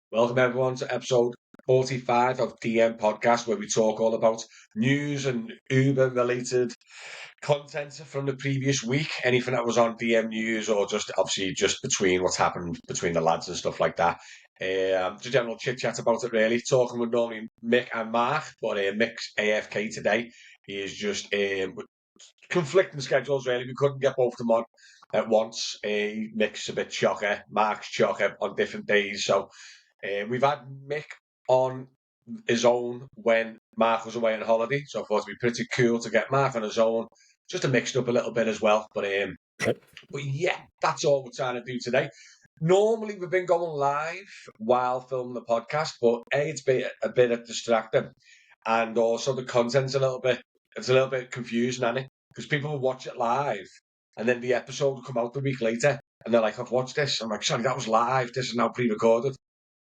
Welcome everyone to episode 45 of DM Podcast, where we talk all about news and Uber related content from the previous week, anything that was on DM news or just obviously just between what's happened between the lads and stuff like that. Just general chit chat about it really. Talking with normally Mick and Mark, but Mick's AFK today. He is just conflicting schedules really. We couldn't get both of them on at once. Mick's a bit chocker, Mark's chocker on different days, so. We've had Mick on his own when Mark was away on holiday, so I thought it'd be pretty cool to get Mark on his own, just to mix it up a little bit as well. But yeah, that's all we're trying to do today. Normally we've been going live while filming the podcast, but it's been a bit distracting, and also the content's a little bit confusing, isn't it? Because people will watch it live, and then the episode will come out the week later, and they're like, "I've watched this." I'm like, "Sorry, that was live. This is now pre-recorded."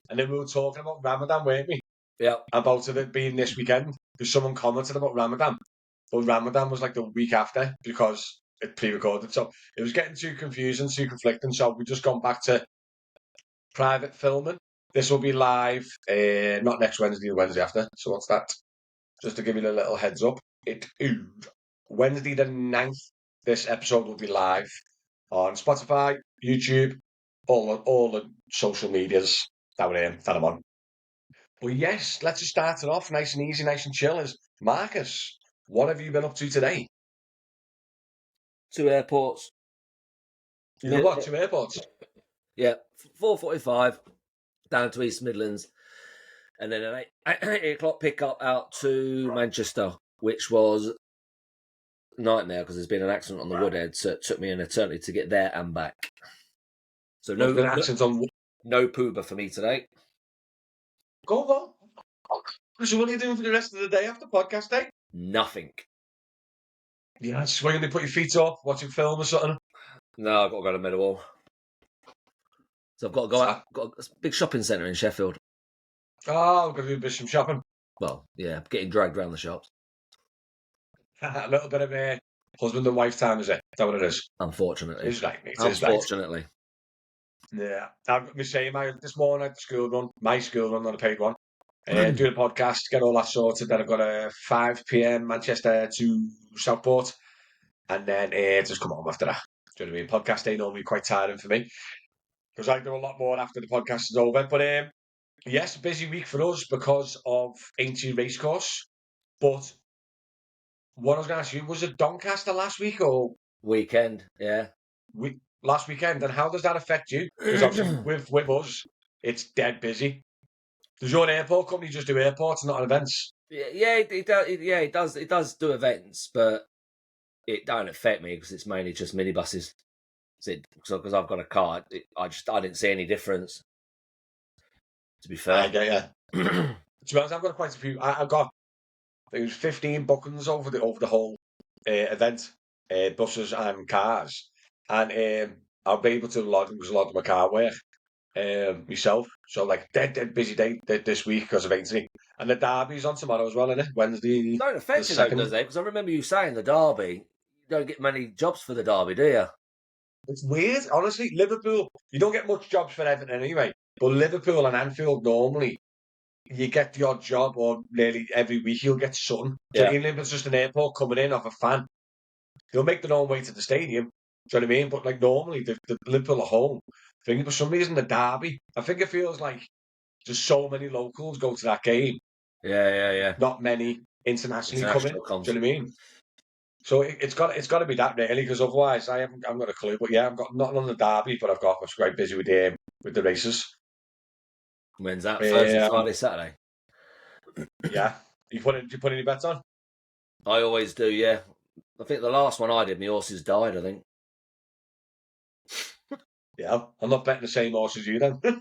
And then we were talking about Ramadan, weren't we? Yeah. About it being this weekend. Because someone commented about Ramadan. But Ramadan was like the week after because it pre-recorded. So it was getting too confusing, too conflicting. So we just gone back to private filming. This will be live, not next Wednesday, the Wednesday after. So what's that? Just to give you a little heads up. Wednesday the 9th, this episode will be live on Spotify, YouTube, all the social medias that I'm on. Well, yes, let's just start it off nice and easy, nice and chill. Is Marcus, what have you been up to today? 2 airports. You know what? 2 airports? Yeah, 4:45 down to East Midlands, and then an 8 o'clock pickup out to Manchester, which was a nightmare because there's been an accident on the Woodhead, so it took me an eternity to get there and back. So no poober for me today. Go on. So what are you doing for the rest of the day after podcast day? Nothing. Yeah, swinging to put your feet up, watching film or something. No, I've got to go to Meadowhall. So I've got to go out. Got a big shopping centre in Sheffield. Oh, I'm going to do some shopping. Well, yeah, getting dragged around the shops. A little bit of husband and wife time, is it? Is that what it is? Unfortunately. It is right, mate. Unfortunately. Yeah. I've got me saying, this morning I had the school run, my school run, not a paid one. Do the podcast, get all that sorted. Then I've got a 5 p.m. Manchester to Southport, and then just come home after that. Do you know what I mean? Podcast day normally quite tiring for me because I do a lot more after the podcast is over. But yes, busy week for us because of Aintree Racecourse. But what I was going to ask you, was it Doncaster last week or weekend? Yeah, last weekend. And how does that affect you? Because obviously with us, it's dead busy. Does your airport company just do airports, not events? Yeah, it does. It does do events, but it don't affect me because it's mainly just minibuses. Because I've got a car, I didn't see any difference. To be fair, I get you. To be honest, I've got quite a few. I've got 15 bookings over the whole event, buses and cars, and I'll be able to log my car work myself. So like dead busy day this week because of Aintree, and the derby's on tomorrow as well, isn't it? Wednesday. Don't affect you though, does it? Because I remember you saying the derby. You don't get many jobs for the derby, do you? It's weird, honestly. Liverpool, you don't get much jobs for Everton anyway. But Liverpool and Anfield normally you get the odd job, or nearly every week you'll get something. Yeah. So even if it's just an airport coming in off a fan, they'll make their own way to the stadium. Do you know what I mean? But like normally, the Liverpool at home, I think for some reason the derby, I think it feels like just so many locals go to that game. Yeah. Not many internationally coming. Do you know what I mean? So it's got to be that really, because otherwise I haven't got a clue. But yeah, I've got nothing on the derby, but I was quite busy with the races. When's that? Thursday, Friday, Saturday? Yeah. You put any bets on? I always do, yeah. I think the last one I did, my horses died, I think. Yeah, I'm not betting the same horse as you then. They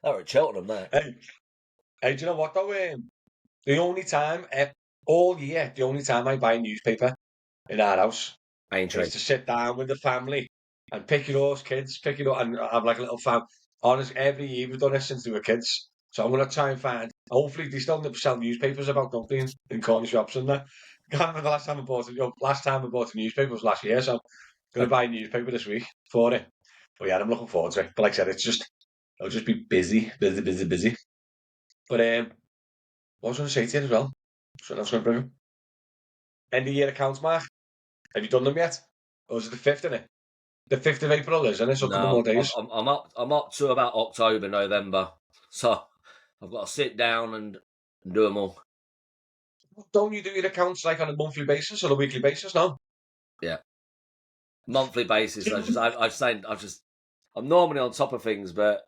were at Cheltenham, there. Hey, do you know what though? The only time, all year, the only time I buy a newspaper in our house is to sit down with the family and pick your horse, kids, pick it up and have like a little fam. Honestly, every year we've done this since we were kids. So I'm going to try and find, hopefully they still sell newspapers about, don't they, in corner shops and that. I can't remember the last time I bought a newspaper was last year, so I'm going to buy a newspaper this week for it. But yeah, I'm looking forward to it. But like I said, it's just It'll just be busy. But what was I going to say to you as well? So I was going to bring up. End of year accounts, Mark. Have you done them yet? Or is it the 5th, isn't it? The 5th of April, isn't it? So a couple more No, days. I'm up to about October, November. So I've got to sit down and do them all. Don't you do your accounts like on a monthly basis or a weekly basis? No. Yeah, monthly basis. I'm normally on top of things, but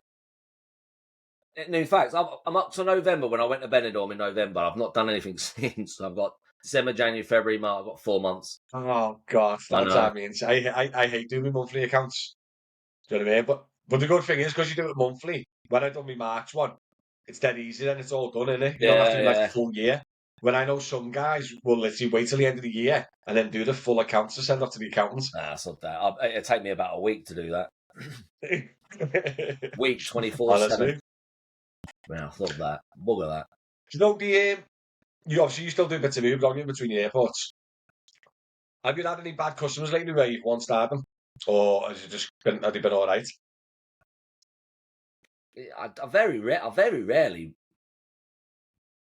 in fact, I'm up to November. When I went to Benidorm in November, I've not done anything since. I've got December, January, February, March. I've got 4 months. Oh God, I that's know. what I mean. I hate doing my monthly accounts. Do you know what I mean? But the good thing is because you do it monthly. When I done my March one, it's dead easy. Then it's all done, innit? You don't have to do like a Yeah. full year. When I know some guys will literally wait till the end of the year and then do the full accounts to send off to the accountants. Nah, it's not that. It'll take me about a week to do that. Week 24/7. Honestly, Well, it's not that. Bugger that. do you know you obviously you still do bits of Uber, don't you, between the airports? Have you had any bad customers lately where you've one starred them, or have they been all right? I very rarely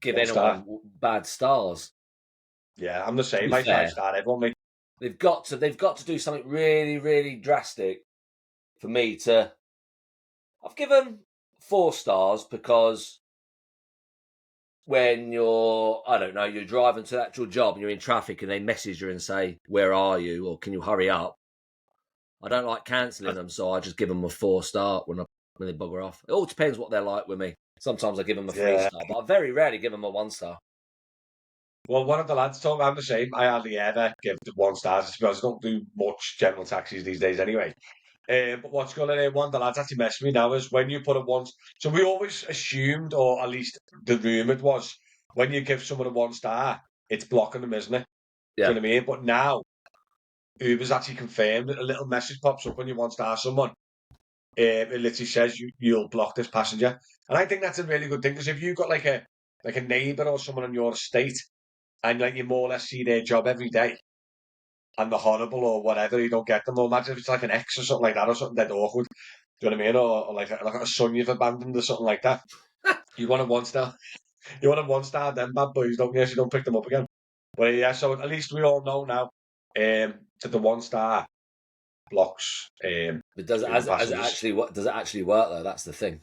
give One star. anyone bad stars. Yeah, I'm the To same. be I fair, 5-star everyone, mate. they've got to do something really, really drastic for me to. I've given 4 stars because when you're driving to the actual job and you're in traffic and they message you and say, "Where are you?" or "Can you hurry up?" I don't like cancelling them, so I just give them a 4-star when they bugger off. It all depends what they're like with me. Sometimes I give them a Yeah. 3-star, but I very rarely give them a 1-star. Well, one of the lads told me I'm the same. I hardly ever give the one stars. I don't do much general taxis these days anyway. But what's going on? One of the lads actually messaged me now is when you put a one. So we always assumed, or at least the rumoured was, when you give someone a 1-star, it's blocking them, isn't it? Do Yeah. you know what I mean? But now Uber's actually confirmed that a little message pops up when you 1-star someone. It literally says you'll block this passenger, and I think that's a really good thing because if you've got like a neighbour or someone on your estate, and like you more or less see their job every day, and they're horrible or whatever, you don't get them. Or imagine if it's like an ex or something like that, or something dead awkward. Do you know what I mean? Or like a son you've abandoned or something like that. You want a 1-star. You want a 1-star, then bad boys, don't you? So you don't pick them up again. But yeah, so at least we all know now that the 1-star blocks But does Uber it passengers. actually what does it actually work though? That's the thing.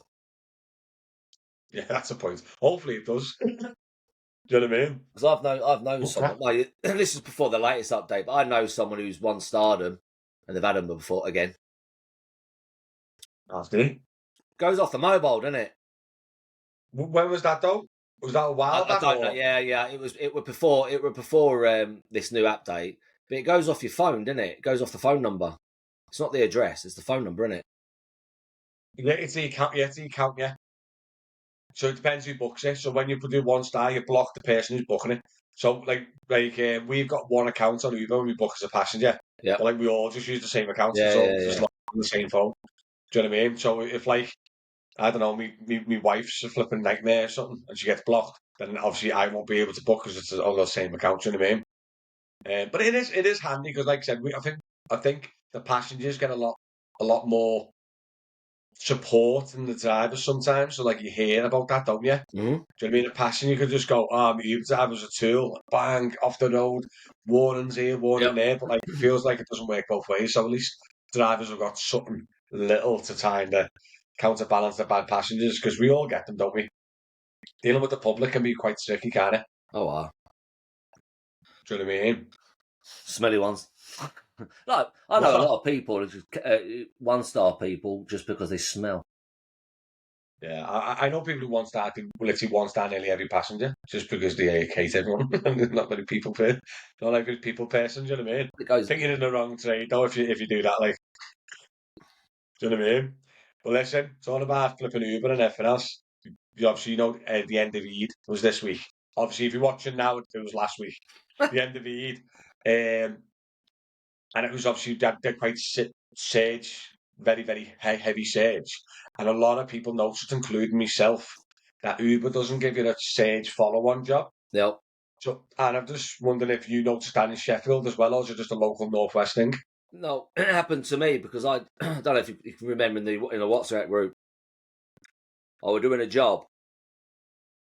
Yeah, that's the point. Hopefully it does. Do you know what I mean? Because I've known Okay. someone. Like, this is before the latest update, but I know someone who's 1-starred them, and they've had them before again. That's it. Goes off the mobile, doesn't it? When was that though? Was that a while I back don't know. or? Yeah. It was before this new update, but it goes off your phone, doesn't it? It goes off the phone number. It's not the address; it's the phone number, isn't it? Yeah, it's the account. Yeah, it's the account. Yeah. So it depends who books it. So when you do 1-star, you block the person who's booking it. So we've got one account on Uber when we book as a passenger. Yeah. But like we all just use the same account. Yeah. It's all Yeah. just Yeah. like on the same phone. Do you know what I mean? So if like I don't know, me wife's a flipping nightmare or something, and she gets blocked, then obviously I won't be able to book because it's on the same account. Do you know what I mean? But it is handy because, like I said, I think the passengers get a lot more support than the drivers sometimes. So like you hear about that, don't you? Mm-hmm. Do you know what I mean? A passenger could just go, my Uber driver's a tool, bang, off the road, warnings here, warning there. But like it feels like it doesn't work both ways. So at least drivers have got something little to kind of counterbalance the bad passengers because we all get them, don't we? Dealing with the public can be quite tricky, can't it? Oh wow. Do you know what I mean? Smelly ones. Like I know a lot of people, 1-star people, just because they smell. Yeah, I know people who literally 1-star nearly every passenger just because they hate everyone. Not many people person. Not like a people person. Do you know what I mean? It goes. I think you're in the wrong trade though if you do that. Like, do you know what I mean? But listen, it's all about flipping Uber and everything else. You obviously know the end of Eid was this week. Obviously, if you're watching now, it was last week. The end of Eid, and it was obviously they're quite sage, very very heavy sage, and a lot of people noticed, including myself, that Uber doesn't give you that sage follow-on job. Yep. So, and I'm just wondering if you noticed that in Sheffield as well, or is it just a local Northwest thing? No, it happened to me because I don't know if you can remember in the WhatsApp group. I was doing a job,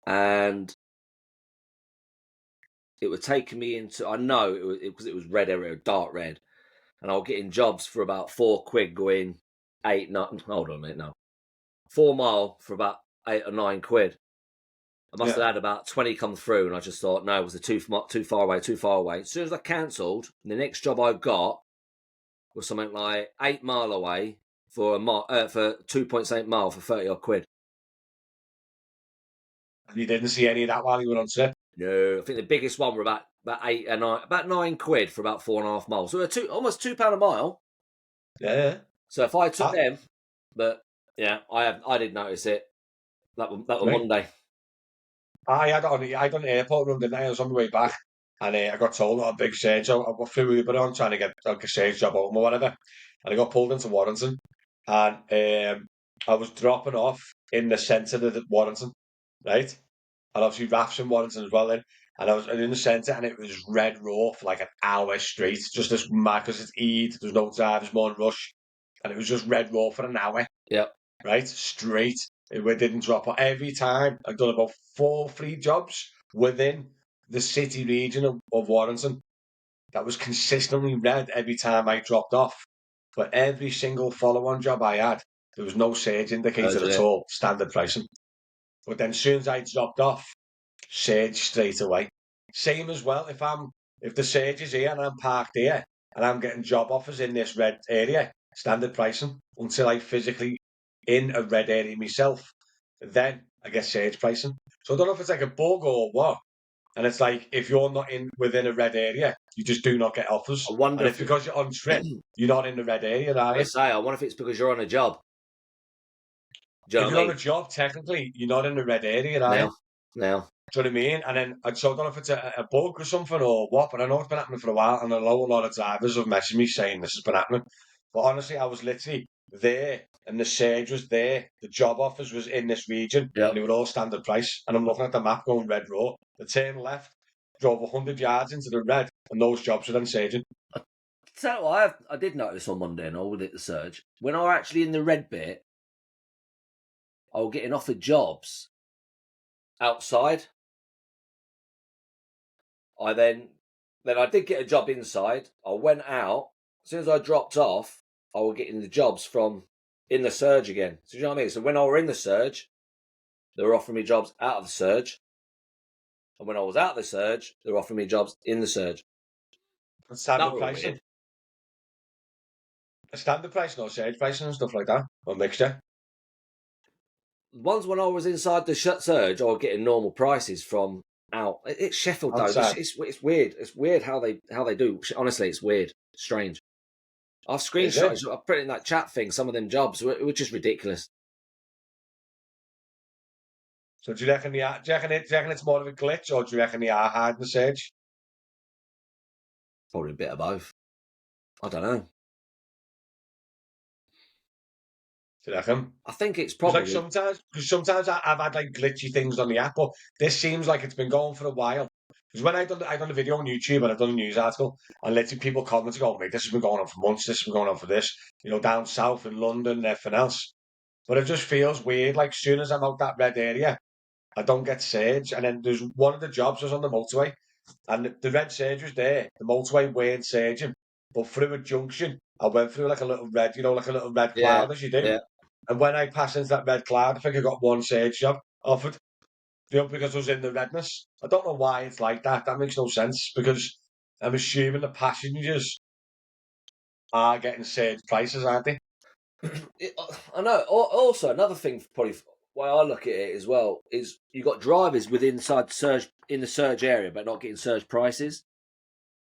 and it was taking me into. I know it was because it was red area, dark red, and I was getting jobs for about £4 going 8, 9. Hold on a minute, no, 4 mile for about £8 or £9. I must have had about 20 come through, and I just thought, no, it was too far away, too far away. As soon as I cancelled, the next job I got was something like 8 mile away for for 2.8 mile for 30 odd quid. And you didn't see any of that while you were on trip? No, I think the biggest one were about 8 and 9, about £9 for about 4.5 miles. So almost £2 a mile. Yeah. So if I took them, but yeah, I did notice it. That was Monday. I had an airport run, didn't I? I was on the way back, and I got told that a big surge. I got through Uber on trying to get like a surge job home or whatever, and I got pulled into Warrington, and I was dropping off in the centre of Warrington, right? And obviously Raf's in Warrington as well then, and I was in the centre, and it was red raw for like an hour straight, just this mad because it's Eid, there's no drivers, more rush, and it was just red raw for an hour. Yep. Right, straight. We didn't drop off every time. I've done about 4 free jobs within the city region of Warrington. That was consistently red every time I dropped off. But every single follow-on job I had, there was no surge indicator at all, standard pricing. But then as soon as I dropped off, surge straight away. Same as well, if the surge is here and I'm parked here and I'm getting job offers in this red area, standard pricing until I physically in a red area myself, then I get surge pricing. So I don't know if it's like a bug or what. And it's like if you're not within a red area, you just do not get offers. I wonder and it's because you're on trip, you're not in the red area, are you? I wonder if it's because you're on a job. Do you know If what I you're mean? on a job, technically, you're not in the red area, are you? Now. Do you know what I mean? And then, so I don't know if it's a bug or something or what, but I know it's been happening for a while, and I know a lot of drivers have messaged me saying this has been happening. But honestly, I was literally there, and the surge was there, the job offers was in this region, Yep. and they were all standard price. And I'm looking at the map going red raw. The turn left, drove 100 yards into the red, and those jobs were then surging. So I did notice on Monday, and I would hit the surge. When I were actually in the red bit, I was getting offered jobs outside. Then I did get a job inside. I went out. As soon as I dropped off, I was getting the jobs from in the surge again. So you know what I mean? So when I were in the surge, they were offering me jobs out of the surge. And when I was out of the surge, they were offering me jobs in the surge. Standard pricing. A standard pricing or surge pricing and stuff like that, or mixture. Ones when I was inside the surge, I was getting normal prices from out. It's Sheffield though. It's weird. It's weird how they do. Honestly, it's weird. Strange. I've screenshotted. I've put it in that chat thing. Some of them jobs were just ridiculous. So do you reckon it's more of a glitch, or do you reckon they are hiding the surge? Probably a bit of both. I don't know. Do you reckon? I think it's probably because sometimes I've had like glitchy things on the app, but this seems like it's been going for a while. Because when I done a video on YouTube and I done a news article, and letting people comment, go, mate, this has been going on for months. This has been going on for this, down south in London and everything else. But it just feels weird. Like as soon as I'm out that red area, I don't get surge. And then there's one of the jobs was on the motorway, and the red surge was there. The motorway weren't surging, but through a junction, I went through like a little red, like a little red cloud as you do. Yeah. And when I passed into that red cloud, I think I got one surge job offered, because I was in the redness. I don't know why it's like that. That makes no sense because I'm assuming the passengers are getting surge prices, aren't they? I know. Also, another thing, probably why I look at it as well is you got drivers inside in the surge area, but not getting surge prices.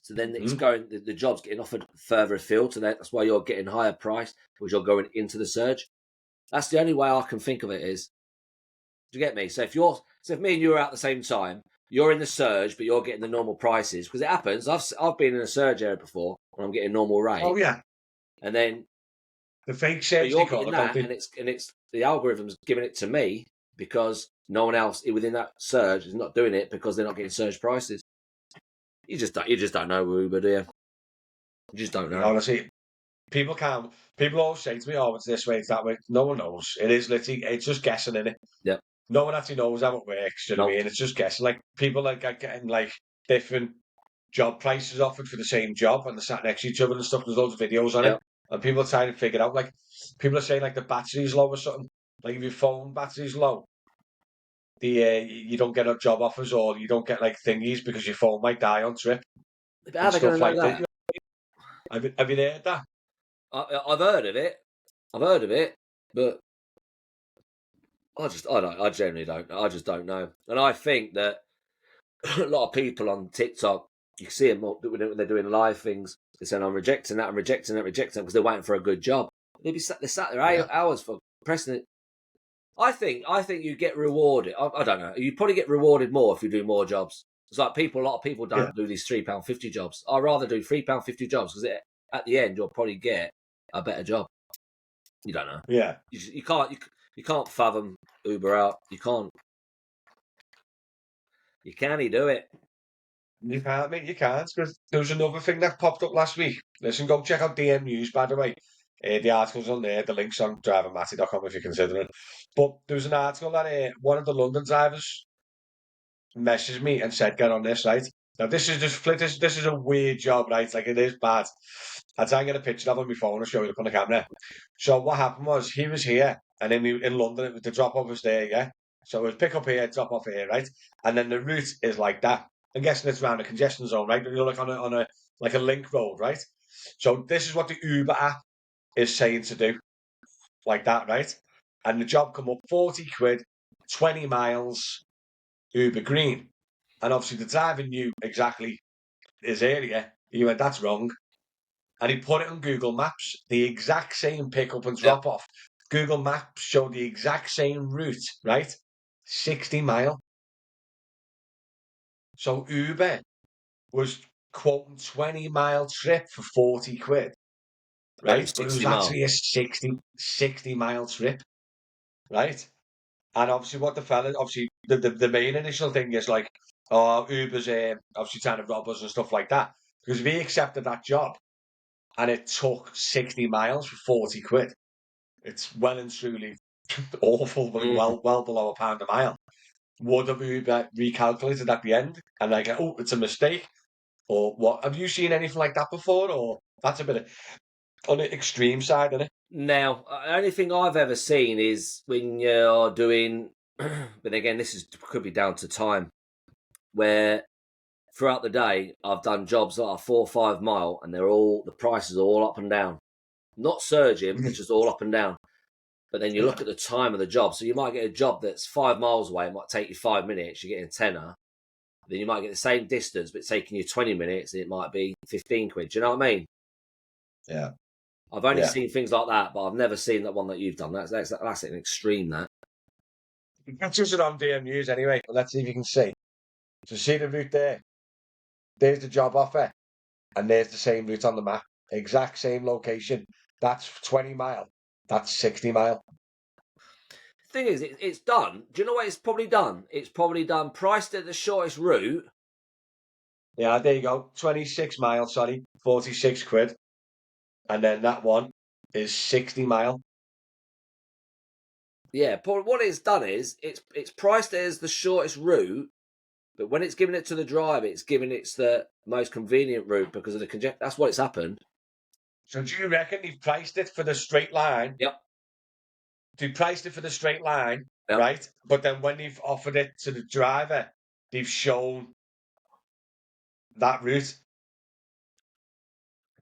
So then it's going. The job's getting offered further afield, so that's why you're getting higher price because you're going into the surge. That's the only way I can think of it is. Do you get me? So if me and you are out at the same time, you're in the surge, but you're getting the normal prices because it happens. I've been in a surge area before when I'm getting normal rate. Oh yeah. And then the fake surge. You're getting that, and it's the algorithm's giving it to me because no one else within that surge is not doing it because they're not getting surge prices. You just don't know Uber, do you? You just don't know. Honestly, People can't. People always say to me, "Oh, it's this way, it's that way." No one knows. It is literally. It's just guessing, innit? Yep. No one actually knows how it works. Do you know what I Nope. mean? It's just guessing. Like people like are getting like different job prices offered for the same job, and they're sat next to each other and stuff. There's loads of videos on it, Yep. and people are trying to figure out. Like people are saying, like the battery's low or something. Like if your phone battery's low, you don't get job offers or you don't get like thingies because your phone might die on trip But how are and they going stuff to know like that. that? Have you heard that? I've heard of it. I've heard of it, but I generally don't. I just don't know. And I think that a lot of people on TikTok, you see them when they're doing live things. They're saying, "I'm rejecting that, I'm rejecting that, rejecting that," because they're waiting for a good job. They're sat there Yeah. hours for pressing it. I think you get rewarded. I don't know. You probably get rewarded more if you do more jobs. It's like a lot of people don't do these £3.50 jobs. I'd rather do £3.50 jobs because at the end you'll probably get a better job. You don't know. Yeah. You can't fathom Uber out. You can't. You can't do it. You can't, mate. You can't. Because there was another thing that popped up last week. Listen, go check out DM News, by the way. The article's on there. The link's on drivermatty.com if you're considering. But there was an article that one of the London drivers messaged me and said, "Get on this, right?" Now this is just this is a weird job, right? Like it is bad. I'll try and get a picture of it on my phone and show you up on the camera. So what happened was he was here, and in London it was the drop off was there, yeah. So it was pick up here, drop off here, right? And then the route is like that. I'm guessing it's around a congestion zone, right? You're like on a like a link road, right? So this is what the Uber app is saying to do, like that, right? And the job come up 40 quid, 20 miles, Uber Green. And obviously the driver knew exactly his area. He went, "That's wrong." And he put it on Google Maps, the exact same pickup and Yep. drop off. Google Maps showed the exact same route, right? 60 mile. So Uber was quoting 20-mile trip for 40 quid, And it was right? But it was 60 mile. actually a 60-mile trip, right? And obviously what the fella, obviously the main initial thing is like, oh, Uber's obviously trying to rob us and stuff like that. Because if he accepted that job and it took 60 miles for 40 quid, it's well and truly awful, but Mm. well below £1 a mile. Would have Uber recalculated at the end and like, oh, it's a mistake? Or what? Have you seen anything like that before? Or that's a bit of, on the extreme side, isn't it? Now, the only thing I've ever seen is when you're doing, but again, could be down to time, where throughout the day I've done jobs that are 4 or 5 mile, and the prices are all up and down, not surging, it's just all up and down. But then you look at the time of the job, so you might get a job that's 5 miles away, it might take you 5 minutes, you're getting a tenner. Then you might get the same distance, but it's taking you 20 minutes, and it might be 15 quid. Do you know what I mean? Yeah. I've only Yeah. seen things like that, but I've never seen that one that you've done. That's an extreme, that. That's just it on DM News anyway. But let's see if you can see. So see the route there. There's the job offer. And there's the same route on the map. Exact same location. That's 20 mile. That's 60 mile. Thing is, it's done. Do you know what it's probably done? It's probably done priced at the shortest route. Yeah, there you go. 26 mile, sorry. 46 quid. And then that one is 60 mile. Yeah, what it's done is it's priced as the shortest route, but when it's giving it to the driver, it's giving it the most convenient route because of the congestion. That's what it's happened. So do you reckon they've priced it for the straight line? Yep. They priced it for the straight line, Yep. right? But then when they've offered it to the driver, they've shown that route.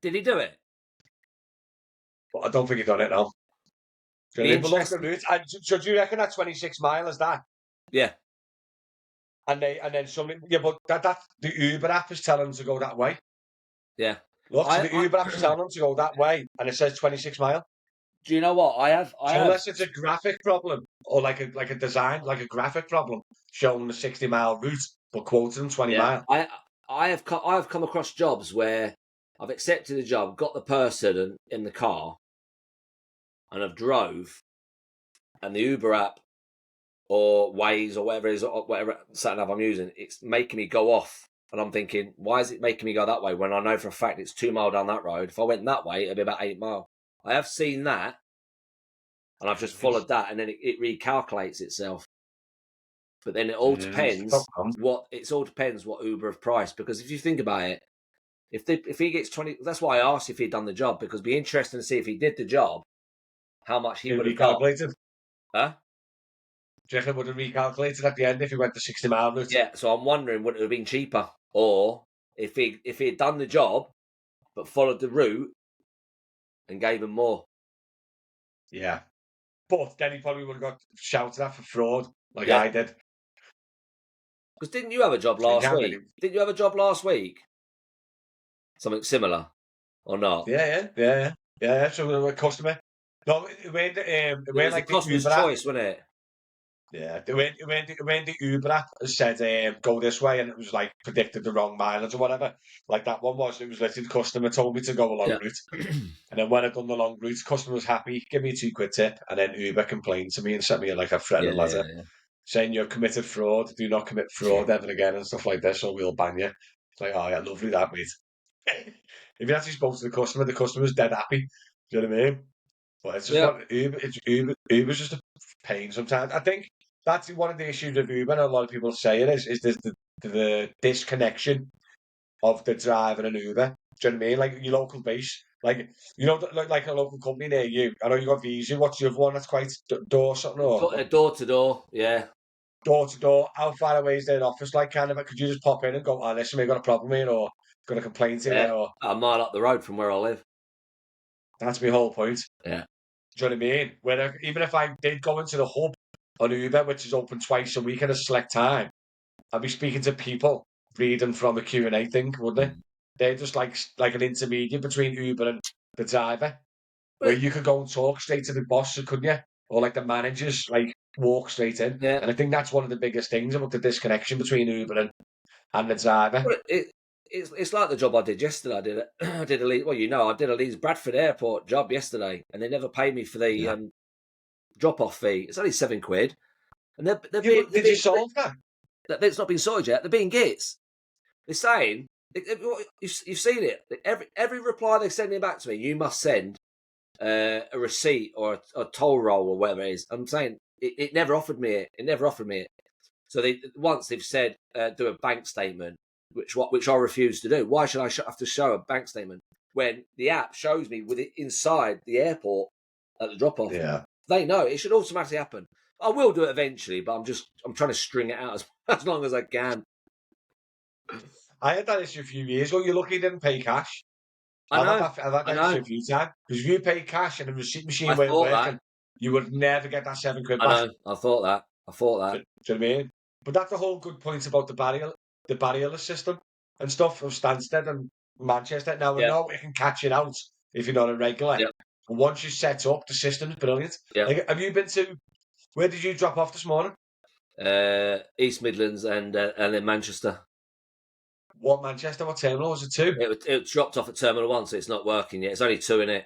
Did he do it? But I don't think he's done it now. Do you know what I Be mean? But look at the interesting. route. And so do you reckon that 26 mile is that? Yeah. And then somebody, yeah, but that the Uber app is telling them to go that way. Yeah. Look, so the Uber app is telling them to go that way, and it says 26 mile. Do you know what So unless it's a graphic problem or like a design, like a graphic problem showing the 60-mile route but quoting 20 Yeah, mile. I have come across jobs where I've accepted a job, got the person in the car, and I've drove, and the Uber app or Waze or whatever it is, or whatever sat nav I'm using, it's making me go off And I'm thinking, why is it making me go that way when I know for a fact it's 2 mile down that road? If I went that way, it'd be about 8 mile. I have seen that, and I've just followed that, and then it recalculates itself. But then it all depends what Uber have priced, because if you think about it, if he gets 20, that's why I asked if he'd done the job, because it'd be interesting to see if he did the job, how much he would have got. Huh? Do you reckon it would have recalculated at the end if he went the 60 mile route? Yeah, so I'm wondering, would it have been cheaper? Or if he had done the job but followed the route and gave him more. Yeah. But then he probably would have got shouted at for fraud, like Yeah. I did. Because didn't you have a job last week? Didn't you have a job last week? Something similar, or not? Yeah. So a customer. No, it went like the customer's choice, wasn't it? Yeah, when the Uber app said go this way, and it was like predicted the wrong mileage or whatever. Like that one was, it was literally the customer told me to go a long route, and then when I done the long route, customer was happy, give me a £2 tip, and then Uber complained to me and sent me like a threatening letter saying you've committed fraud, do not commit fraud ever again and stuff like this, or we'll ban you. It's like, oh yeah, lovely that, mate. If you actually spoke to the customer's dead happy. Do you know what I mean? But it's just what Uber's just a pain sometimes. I think that's one of the issues with Uber, and a lot of people say it is the disconnection of the driver and Uber. Do you know what I mean? Like your local base, like like a local company near you. I know you got Visa. What's the other one that's quite door something or door to door? Yeah, door to door. How far away is their office? Like kind of, could you just pop in and go, "Oh, listen, we got a problem here," or got a complaint here, or a mile up the road from where I live. That's my whole point. Yeah. Do you know what I mean? When even if I did go into the hub on Uber, which is open twice a week at a select time, I'd be speaking to people reading from a Q&A thing, wouldn't they? They're just like an intermediate between Uber and the driver, where you could go and talk straight to the boss, couldn't you? Or like the managers, like walk straight in. Yeah. And I think that's one of the biggest things about the disconnection between Uber and the driver. Well, it's like the job I did yesterday. I did a Leeds Bradford Airport job yesterday, and they never paid me for the drop-off fee. It's only £7, and did you solve that? It's not been sorted yet. They're being gits. They're saying you've seen it. Every reply they send back to me, you must send a receipt or a toll roll or whatever it is. I'm saying it never offered me it. It never offered me it. So once they've said do a bank statement, which I refuse to do. Why should I have to show a bank statement when the app shows me with it inside the airport at the drop off? Yeah, they know it should automatically happen. I will do it eventually, but I'm trying to string it out as long as I can. I had that issue a few years ago. You're lucky you didn't pay cash. I've had that issue a few times. Because if you pay cash and the receipt machine weren't working, you would never get that £7 back. I know. I thought that. Do you know what I mean? But that's a whole good point about the barrierless system and stuff of Stansted and Manchester. Now, I know it can catch it out if you're not a regular. Yep. But once you set up, the system's brilliant. Yep. Like, have you been to... Where did you drop off this morning? East Midlands and then Manchester. What Manchester? What terminal? Was it 2? It dropped off at Terminal 1, so it's not working yet. It's only 2 in it.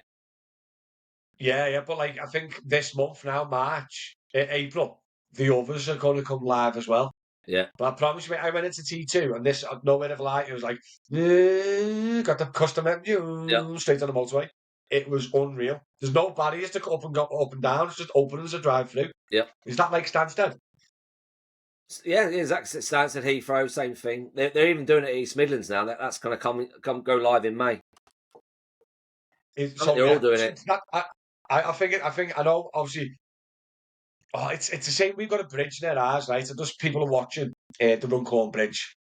Yeah, but like I think this month now, March, April, the others are going to come live as well. Yeah. But I promise you, I went into T2 and this, no word of a lie, it was like, got the customer straight on the motorway. It was unreal. There's no barriers to go up and down. It's just open as a drive through. Yeah. Is that like Stansted? Yeah, exactly. Stansted, Heathrow, same thing. They're even doing it at East Midlands now. That's going to go live in May. They're all doing it. I know. Obviously, it's the same. We've got a bridge near ours, right? And just people are watching the Runcorn Bridge.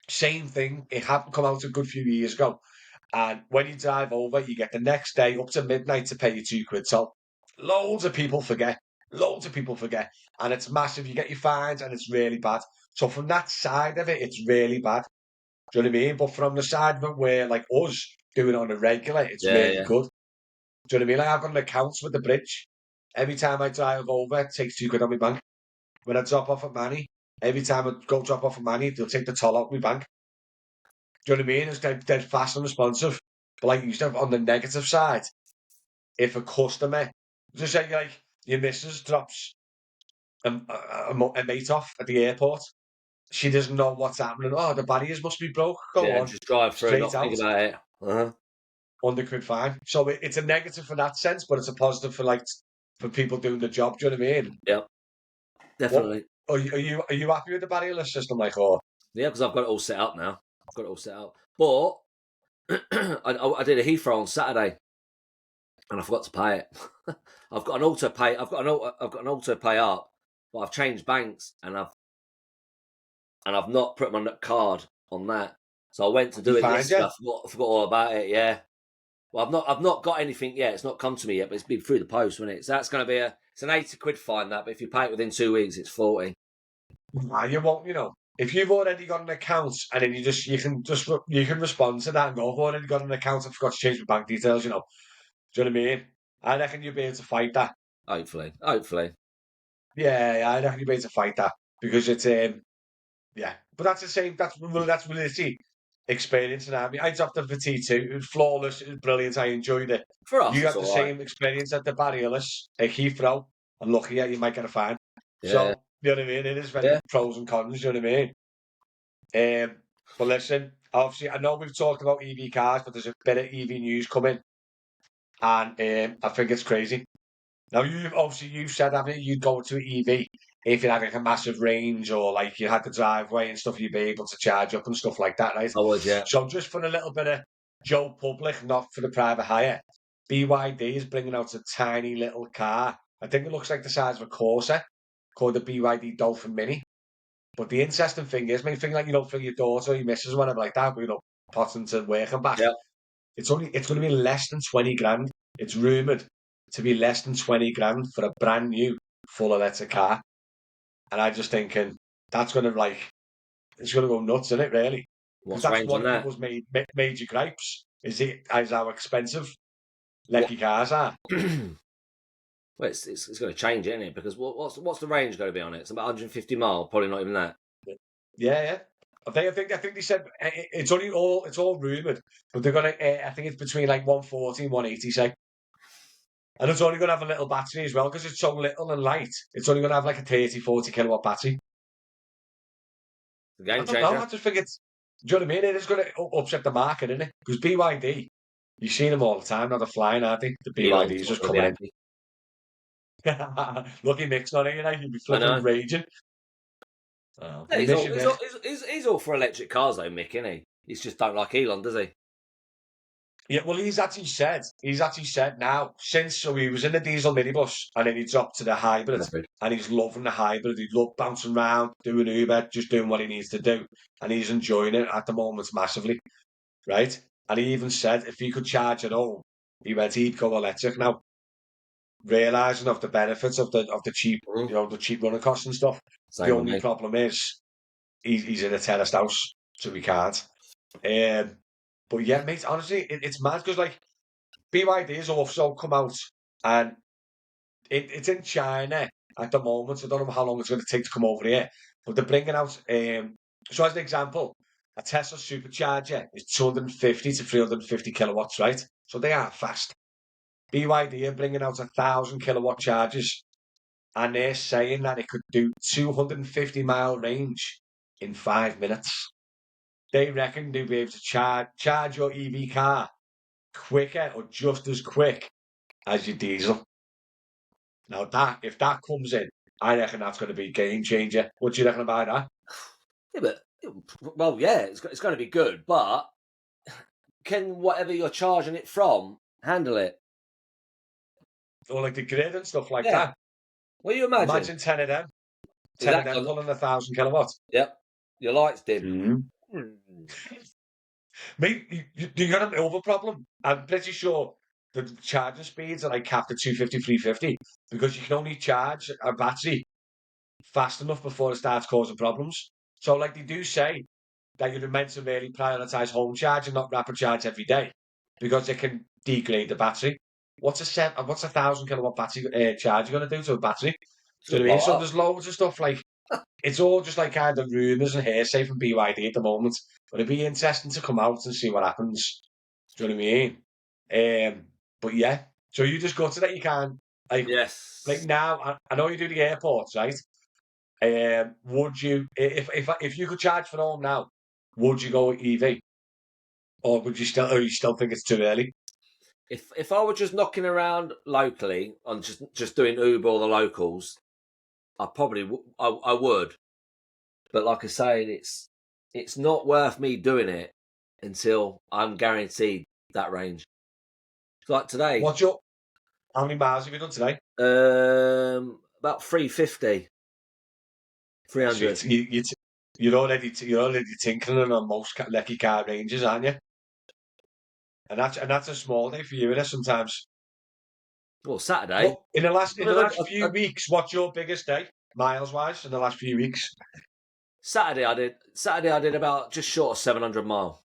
Same thing. It happened come out a good few years ago. And when you drive over, you get the next day up to midnight to pay your £2 toll. Loads of people forget. And it's massive. You get your fines and it's really bad. So from that side of it, it's really bad. Do you know what I mean? But from the side of it where, like us, doing it on a regular, it's really good. Do you know what I mean? Like I've got an account with the bridge. Every time I drive over, it takes £2 on my bank. When I drop off at Manny, every time I go drop off at Manny, they'll take the toll out my bank. Do you know what I mean? It's dead fast and responsive. But like you said, on the negative side, if a customer, just say like your missus drops a mate off at the airport, she doesn't know what's happening. Oh, the barriers must be broke. Go on, just drive through, straight not out, think about it. £100 fine. So it's a negative for that sense, but it's a positive for for people doing the job. Do you know what I mean? Yeah, What definitely. are you happy with the barrierless system, like, or? Yeah, because I've got it all set up now. I've got it all set up. But I did a Heathrow on Saturday, and I forgot to pay it. I've got an auto pay. I've got an auto pay up, but I've changed banks, and I've not put my card on that. So I went to do it yesterday. I forgot all about it. Yeah. Well, I've not got anything yet. It's not come to me yet, but it's been through the post, isn't it? So that's going to be it's an £80 fine, that. But if you pay it within 2 weeks, it's 40. Nah, you won't. If you've already got an account, and then you can respond to that and go, I've already got an account. I forgot to change my bank details. Do you know what I mean? I reckon you'll be able to fight that. Hopefully. Yeah, I reckon you'll be able to fight that because it's yeah. But that's the same. That's really experience. And I mean, I dropped it for T2. It was flawless. It was brilliant. I enjoyed it. For us, You it's have the all right. same experience at the Barrierless at Heathrow, and lucky you might get a fine. Yeah. So you know what I mean. It is very Yeah. pros and cons. You know what I mean. But listen, obviously, I know we've talked about EV cars, but there's a bit of EV news coming, and I think it's crazy. Now, you've said, haven't you, you'd go to an EV if you had like a massive range or like you had the driveway and stuff, you'd be able to charge up and stuff like that, right? I would, yeah. So just for a little bit of Joe Public, not for the private hire, BYD is bringing out a tiny little car. I think it looks like the size of a Corsa, called the BYD Dolphin Mini. But the interesting thing is, maybe thing like, for your daughter or your missus or whatever like that, potting to work and back. Yeah. It's going to be less than 20 grand. It's rumoured to be less than 20 grand for a brand new full electric car. And I just thinking that's going to it's going to go nuts, isn't it, really? Because What's that's range one on of that? people's major gripes, is how expensive electric cars are. Well, it's going to change, isn't it? Because what's the range going to be on it? It's about 150 mile, probably not even that. Yeah. I think they said it's all rumoured, but they're gonna. I think it's between like 140 and 180, say. And it's only going to have a little battery as well because it's so little and light. It's only going to have like a 30, 40 kilowatt battery. The game I don't know. changer. I just think it's. Do you know what I mean? It is going to upset the market, isn't it? Because BYD, you've seen them all the time. Now they're flying, aren't they? The Elon's BYDs not just going to be coming happy. in. Lucky Mick's not here, you'd be I flipping know. raging. Oh, Yeah, we miss you, Mick. he's all for electric cars, though, Mick, isn't he? He's just don't like Elon, does he? Yeah, well, he's actually said now, so he was in the diesel minibus and then he dropped to the hybrid and he's loving the hybrid. He loved bouncing around, doing Uber, just doing what he needs to do. And he's enjoying it at the moment massively, right? And he even said if he could charge at home, he'd go electric now, realising of the benefits of the cheap, the cheap running costs and stuff. The Same with only me. problem is he's in a terraced house, so he can't. But yeah, mate, honestly, it's mad because like BYD has also come out and it's in China at the moment. I don't know how long it's going to take to come over here, but they're bringing out. So as an example, a Tesla supercharger is 250 to 350 kilowatts, right? So they are fast. BYD are bringing out 1,000 kilowatt chargers, and they're saying that it could do 250-mile range in 5 minutes. They reckon they'll be able to charge your EV car quicker or just as quick as your diesel. Now if that comes in, I reckon that's going to be a game changer. What do you reckon about that? Yeah, but it's going to be good, but can whatever you're charging it from handle it? Or like the grid and stuff like Yeah. that. What do you imagine? Imagine 10 of them. 10 of them pulling 1,000 kilowatts. Yep. Your lights dim. Mate, you got an over problem. I'm pretty sure the charging speeds are like capped at 250, 350 because you can only charge a battery fast enough before it starts causing problems. So like they do say that you're meant to really prioritise home charge and not rapid charge every day because it can degrade the battery. What's a 1,000 kilowatt battery charge going to do to a battery? Do you know what I mean? So there's loads of stuff like it's all just like kind of rumours and hearsay from BYD at the moment. But it'd be interesting to come out and see what happens. Do you know what I mean? But yeah, so you just go to that. You can Yes. like now. I know you do the airports, right? Would you, if you could charge for home now, would you go with EV, or or you still think it's too early? If I were just knocking around locally on just doing Uber or the locals, I probably I would. But like I say, it's not worth me doing it until I'm guaranteed that range. Like today, How many miles have you done today? about 350, So 300. you're already tinkering on most lecky car ranges, aren't you? And that's a small day for you, isn't it, sometimes? Well, Saturday. What in I the mean, last few weeks? What's your biggest day, miles wise, in the last few weeks? Saturday I did about just short of 700 mile.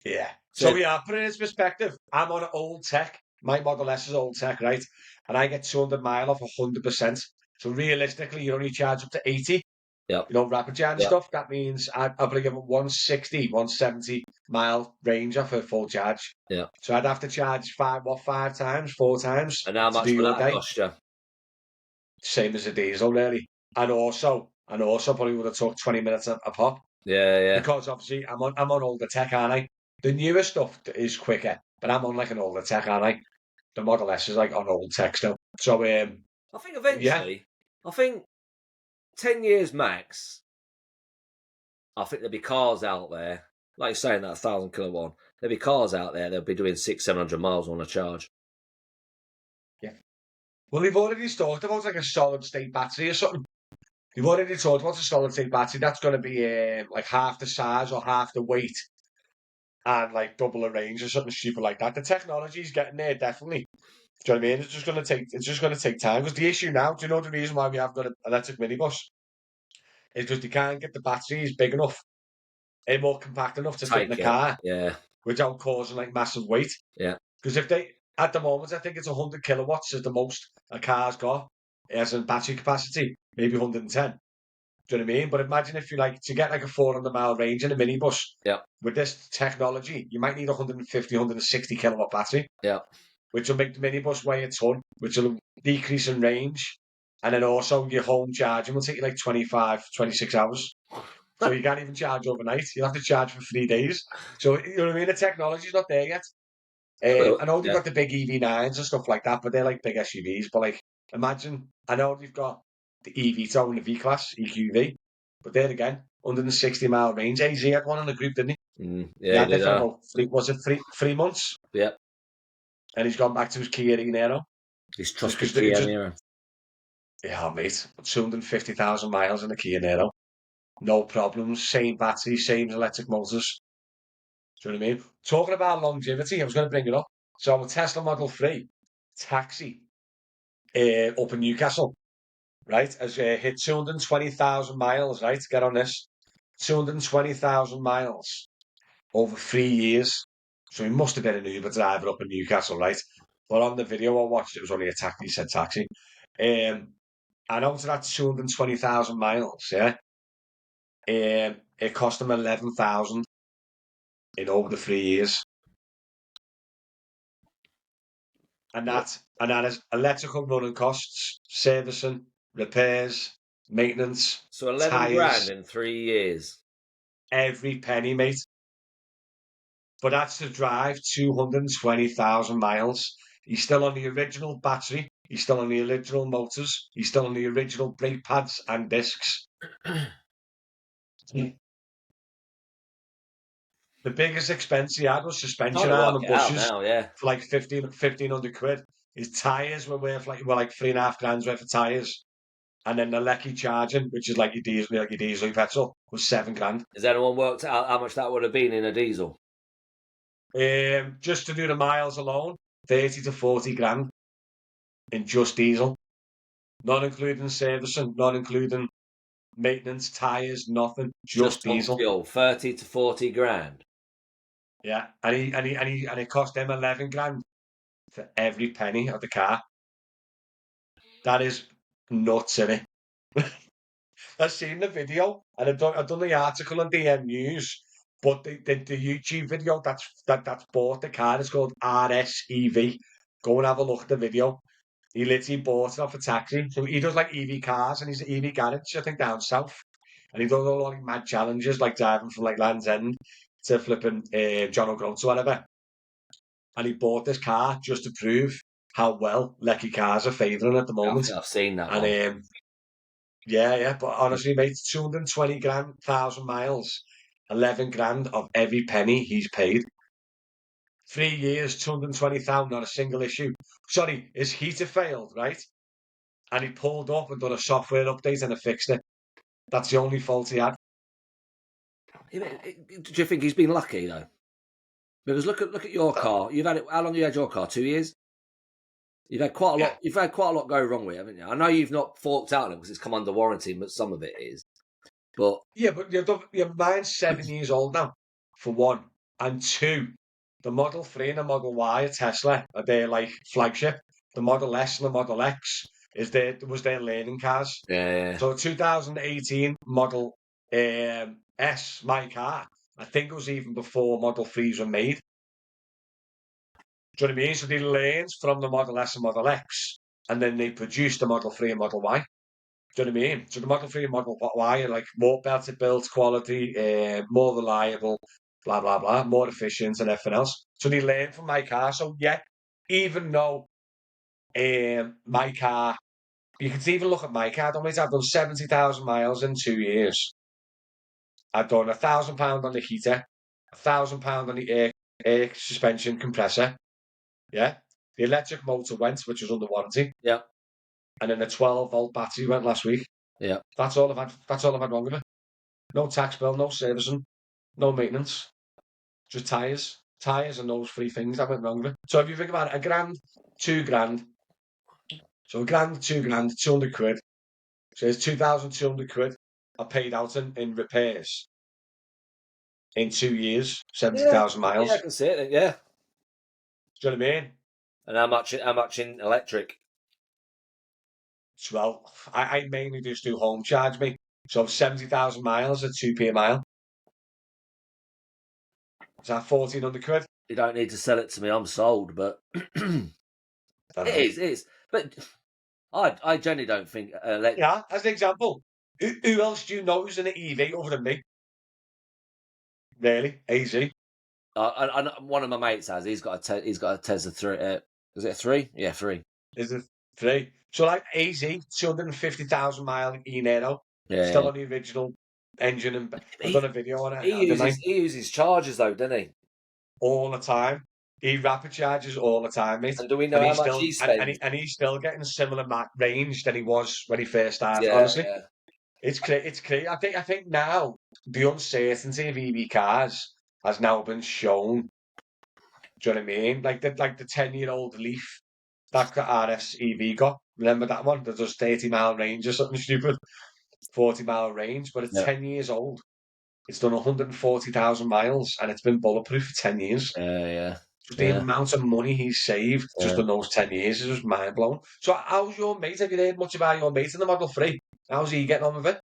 Yeah. So So yeah, put it in its perspective. I'm on old tech. My Model S is old tech, right? And I get 200 mile off 100%. So realistically, you only charge up to 80. yep, Rapid charge yep, stuff. That means I'd probably give it 160, 170 mile range off a full charge. yep. So I'd have to charge five times, four times And how to do much will your that day. cost you? Same as a diesel, really. And also probably would have took 20 minutes a pop. Yeah, yeah. Because obviously I'm on older tech, aren't I? The newer stuff is quicker, but I'm on like an older tech, aren't I? The Model S is like on old tech still. So I think yeah, eventually, I think 10 years max, I think there'll be cars out there, like you're saying, that 1,000 kilowatt. There'll be cars out there, they'll be doing 700 miles on a charge. yeah. Well, we've already talked about like a solid state battery or something. We've already talked about a solid state battery. That's going to be like half the size or half the weight and like double the range or something stupid like that. The technology's getting there, definitely. Do you know what I mean? It's just gonna take time. Because the issue now, do you know the reason why we have got an electric minibus? Is because they can't get the batteries big enough and more compact enough to fit in the Take it. car Yeah, without causing like massive weight. yeah. Because if they, at the moment, I think it's 100 kilowatts is the most a car's got as a battery capacity, maybe 110. Do you know what I mean? But imagine if you like to get like a 400-mile range in a minibus Yeah, with this technology, you might need 150, 160 kilowatt battery, yeah. which will make the minibus weigh a ton, which will decrease in range. And then also your home charging will take you like 25, 26 hours. So you can't even charge overnight. You'll have to charge for 3 days. So, you know what I mean? The technology's not there yet. It will. I know they've Yeah. got the big EV9s and stuff like that, but they're like big SUVs. But like, imagine, I know they've got the EV and the V-Class, EQV, but there again, 160-mile range. AZ had one in the group, didn't he? He Yeah, he had it did for that. about three months, Yeah. and he's gone back to his Kia Niro. His Just trusted because it Kia just, Niro. yeah, mate, 250,000 miles in a Kia Niro. No problems, same battery, same electric motors. Do you know what I mean? Talking about longevity, I was going to bring it up. So a Tesla Model 3 taxi up in Newcastle, right, has hit 220,000 miles, right? Get on this. 220,000 miles over 3 years. So he must have been an Uber driver up in Newcastle, right? But on the video I watched, it was only a taxi, said taxi. And out of that 220,000 miles, yeah, it cost him 11,000 in over the 3 years. And that is electrical running costs, servicing, repairs, maintenance, So 11 grand tyres, in 3 years. every penny, mate. But that's to drive 220,000 miles. He's still on the original battery. He's still on the original motors. He's still on the original brake pads and discs. The biggest expense he had was suspension Trying to arm work and it out bushes now, yeah. for like 1,500 quid. His tyres were like 3.5 grand's worth of tyres. And then the lecky charging, which is like your diesel, your petrol, was 7 grand. Has anyone worked out how much that would have been in a diesel? Just to do the miles alone, 30 to 40 grand in just diesel. Not including servicing, not including maintenance, tyres, nothing, just Just on diesel. fuel, 30 to 40 grand. Yeah. And it cost them 11 grand for every penny of the car. That is nuts, isn't it? I've seen the video and I've done the article on DM News, but the YouTube video that's bought the car is called RSEV. Go and have a look at the video. He literally bought it off a taxi. So he does like EV cars, and he's an EV garage, I think, down south. And he does all like mad challenges, like driving from like Land's End to flipping John O'Groats or whatever. And he bought this car just to prove how well Lecky cars are favouring at the I moment. think I've seen that one. And yeah, but honestly, mate, 220 grand, 1,000 miles, 11 grand of every penny he's paid. 3 years, 220,000, not a single issue. Sorry, his heater failed, right? And he pulled up and done a software update and it fixed it. That's the only fault he had. Do you think he's been lucky though? Because look at your car. You've had it. How long have you had your car? 2 years. You've had quite a lot. Yeah. You've had quite a lot go wrong with it, haven't you? I know you've not forked out on it because it's come under warranty, but some of it is. But Yeah, but mine's 7 years old now, for one. And two, the Model 3 and the Model Y at Tesla are their like flagship. The Model S and the Model X was their learning cars. yeah, So 2018 Model S, my car, I think it was even before Model 3s were made. Do you know what I mean? So they learned from the Model S and Model X, and then they produced the Model 3 and Model Y. Do you know what I mean? So the Model 3 and Model Y are like more better built quality, more reliable, blah, blah, blah, more efficient and everything else. So they learned from my car. So yeah, even though my car, you can even look at my car, don't I've done 70,000 miles in 2 years. I've done £1,000 on the heater, £1,000 on the air suspension compressor. Yeah. The electric motor went, which was under warranty. yeah, And then the 12-volt battery went last week. yeah. That's all I've had. That's all I've had wrong with it. No tax bill, no servicing, no maintenance. Just tyres, and those three things that went wrong with it. So if you think about it, a grand, 2 grand. So a grand, 2 grand, 200 quid. So it's 2,200 quid I paid out in repairs in 2 years, 70,000 miles. Yeah, I can see it. Yeah. Do you know what I mean? And how much in electric? Well, I mainly just do home charge, me. So 70,000 miles at 2p a mile. Is that 1,400 quid? You don't need to sell it to me. I'm sold, but it is. But I generally don't think Yeah, as an example, who else do you know who's in an EV other than me? Really? AZ? one of my mates has. He's got a Tesla 3. Is it a 3? Yeah, 3. Is it 3? So like AZ, 250,000 mile E-Nero, Yeah. still on the original engine, and I've done a video on it. He uses chargers though, doesn't he? All the time. He rapid charges all the time, mate. And do we know how much he spends? And he's still getting a similar range than he was when he first started. Yeah, honestly, yeah. it's crazy. I think now the uncertainty of EV cars has now been shown. Do you know what I mean? Like the 10-year-old Leaf that RS EV got. Remember that one? That does 30-mile range or something stupid. 40-mile range, but it's 10 years old. It's done 140,000 miles and it's been bulletproof for 10 years. Yeah. Just the amount of money he's saved just in those 10 years is just mind blowing. So how's your mate? Have you heard much about your mate in the Model 3? How's he getting on with it?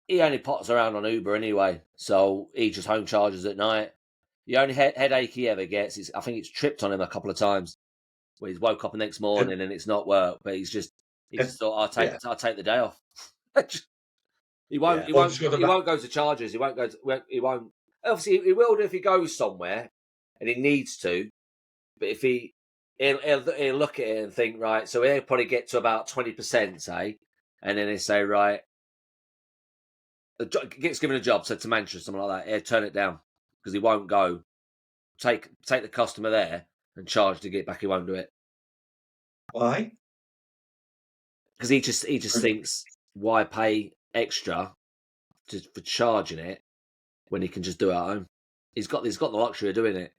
He only pots around on Uber anyway, so he just home charges at night. The only headache he ever gets is I think it's tripped on him a couple of times. Where he's woke up the next morning and it's not work, but he just thought I'll take the day off. He won't go to chargers. He won't. Obviously, he will do if he goes somewhere and he needs to. But if he'll look at it and think, right, so he'll probably get to about 20%, say, and then he'll say, right, gets given a job, so to Manchester, something like that, he'll turn it down because he won't go. Take the customer there and charge to get back. He won't do it. Why? Because he just thinks, why pay extra for charging it when he can just do it at home? He's got the luxury of doing it.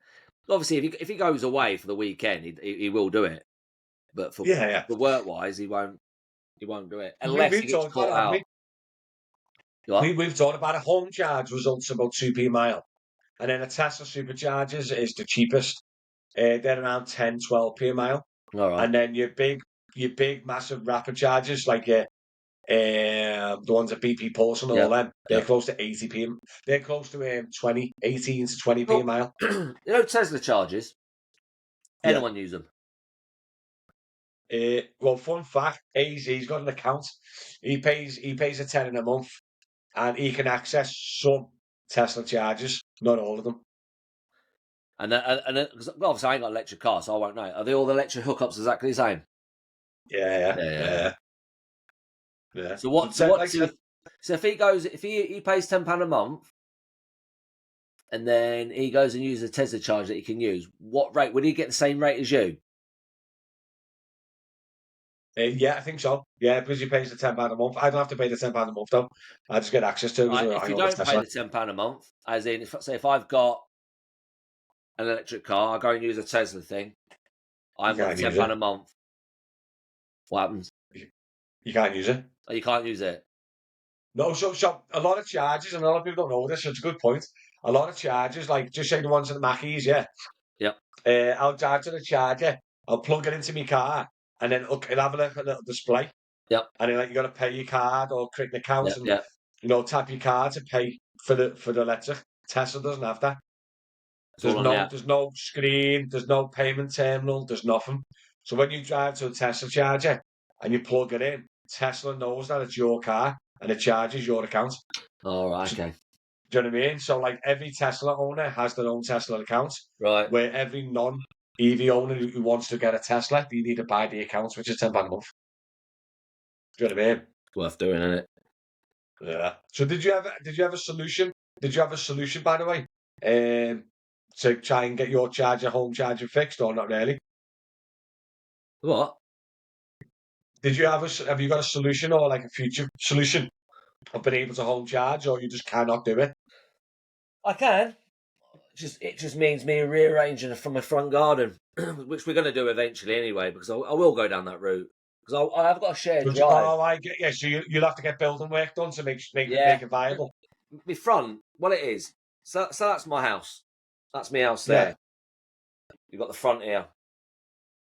Obviously, if he goes away for the weekend, he will do it. But for work wise, he won't do it unless he gets caught out. We've talked about a home charge results about 2p a mile, and then a Tesla superchargers is the cheapest. They're around 10, 12p a mile. All right. And then your big massive rapid chargers like the ones at BP Pulse and all them, they're close to 80p. They're close to 18 to 20p a mile. You know Tesla chargers. Anyone use them? Well, fun fact, AZ's got an account. He pays a tenner a month, and he can access some Tesla chargers, not all of them. And because obviously I ain't got an electric car, so I won't know. Are they all the electric hookups exactly the same? Yeah. So what? So So, what? like I So said, if he goes, if he pays £10 a month, and then he goes and uses a Tesla charger that he can use, what rate would he get? The same rate as you? yeah, I think so. Yeah, because he pays the £10 a month. I don't have to pay the £10 a month though. I just get access to it because Right. I If you own a don't pay Tesla. the £10 a month, as in, if I've got an electric car, I go and use a Tesla thing. I You haven't got can't the use £10 it. a month. What happens? You can't use it. Oh, you can't use it. No, so a lot of charges, and a lot of people don't know this, so it's a good point. A lot of charges, like just say the ones at the Mackies, yeah. Yep. I'll charge to the charger, I'll plug it into my car, and then it'll have a little display. Yep. And then like you got to pay your card or create an account, Yep. and Yep. tap your card to pay for the electric. Tesla doesn't have that. It's all on the app. There's no screen, there's no payment terminal, there's nothing. So when you drive to a Tesla charger and you plug it in, Tesla knows that it's your car and it charges your account. All right. So, Okay. do you know what I mean? So like every Tesla owner has their own Tesla account, Right. where every non-EV owner who wants to get a Tesla, they need to buy the accounts, which is £10 a month. Do you know what I mean? Worth doing, isn't it? Yeah. So did you have a solution? Did you have a solution, by the way, to try and get your home charger fixed, or not really? What? Have you got a solution or like a future solution of being able to home charge, or you just cannot do it? I can. It just means me rearranging from my front garden, which we're going to do eventually anyway, because I will go down that route. Because I've got a shared drive. Oh, I get, yeah. So you'll have to get building work done to make Yeah. it viable. My front, what it is. So that's my house. That's my house Yeah. there. You've got the front here.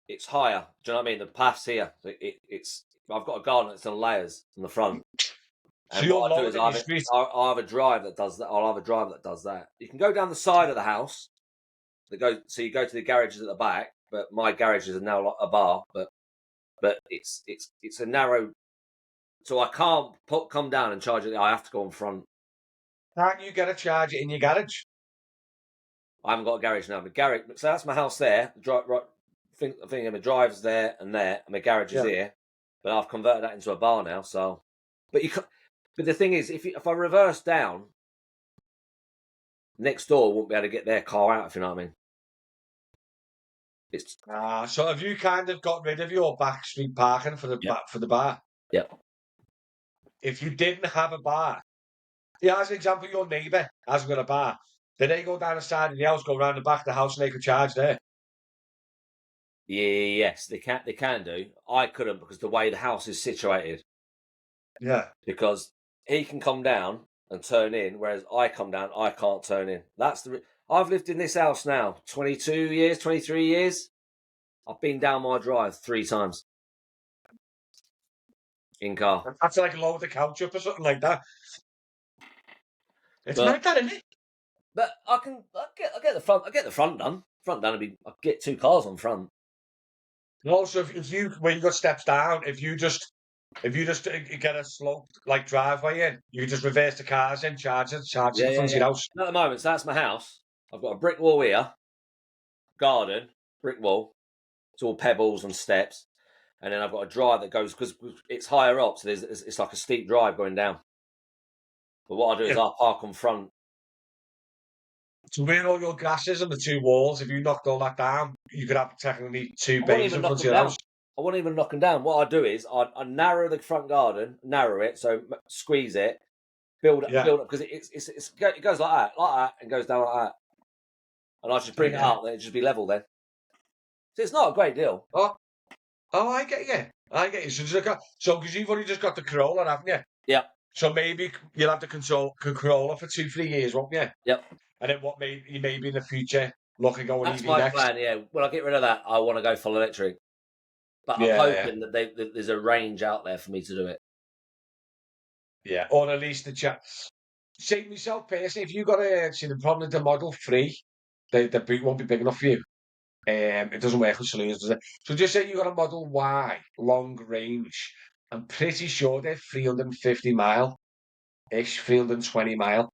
It's higher. Do you know what I mean? The path's here. It's. I've got a garden that's on layers in the front. So And you're what I do lower is than your street. I'll have a drive that does that. I'll have a drive that does that. You can go down the side of the house. So you go to the garages at the back, but my garages are now like a bar. But it's a narrow. So I can't come down and charge it. I have to go in front. Can't you get a charger in your garage? I haven't got a garage now. So that's my house there. I think my drive's there, and my garage is here. But I've converted that into a bar now. So, but but the thing is, if I reverse down, next door won't be able to get their car out. If you know what I mean. It's So have you kind of got rid of your back street parking for the bar? Yep. If you didn't have a bar, yeah, as an example, your neighbour hasn't got a bar. Then they go down the side of the house, go around the back of the house, and they could charge there. Yes, they can. They can do. I couldn't because the way the house is situated. Yeah. Because he can come down and turn in, whereas I come down, I can't turn in. I've lived in this house now 22 years, 23 years. I've been down my drive 3 times in car. That's like load the couch up or something like that. It's like that, isn't it? But I get the front. I get the front done. Front done. I get 2 cars on front. And also, when you got steps down, if you just get a sloped like driveway in, you just reverse the cars in, charge the front of your house. At the moment, so that's my house. I've got a brick wall here, garden, brick wall. It's all pebbles and steps, and then I've got a drive that goes because it's higher up, so it's like a steep drive going down. But what I do is I park on front. So where all your grass is and the 2 walls, if you knocked all that down, you could have technically 2 bays in front of your house. I won't even knock them down. What I do is I narrow the front garden, narrow it, so squeeze it, build up because it goes like that, and goes down like that. And I just bring it up, and it just be level then. So it's not a great deal. Oh, I get you. So because you've only just got the Corolla, haven't you? Yeah. So maybe you'll have the Corolla for 2-3 years, won't you? Yep. And then you maybe in the future look at going That's EV my next. plan. Yeah. When I get rid of that, I want to go full electric. But I'm hoping that there's a range out there for me to do it. Yeah, or at least the chat. Say myself personally, if you got the problem with the Model 3, the boot won't be big enough for you. It doesn't work with saloons, does it? So just say you got a Model Y, long range. I'm pretty sure they're 350 mile-ish, 320 mile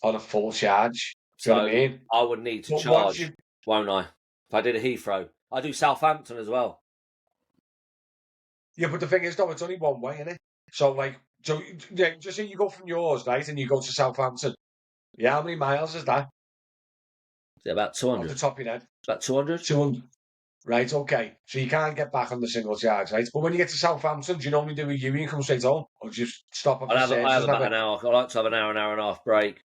on a full charge. Do you know what I So mean? I would need to But once charge, you, won't I? If I did a Heathrow, I do Southampton as well. yeah, but the thing is, though, it's only one way, isn't it? So, like, so yeah, just say you go from yours, right, and you go to Southampton. Yeah, how many miles is that Is it about off the 200? top of your head? About 200? 200. Right, okay. So you can't get back on the single charge, right? But when you get to Southampton, do you normally do a U and come straight home? Or do you stop off I the have services and about an hour. I like to have an hour and a half break.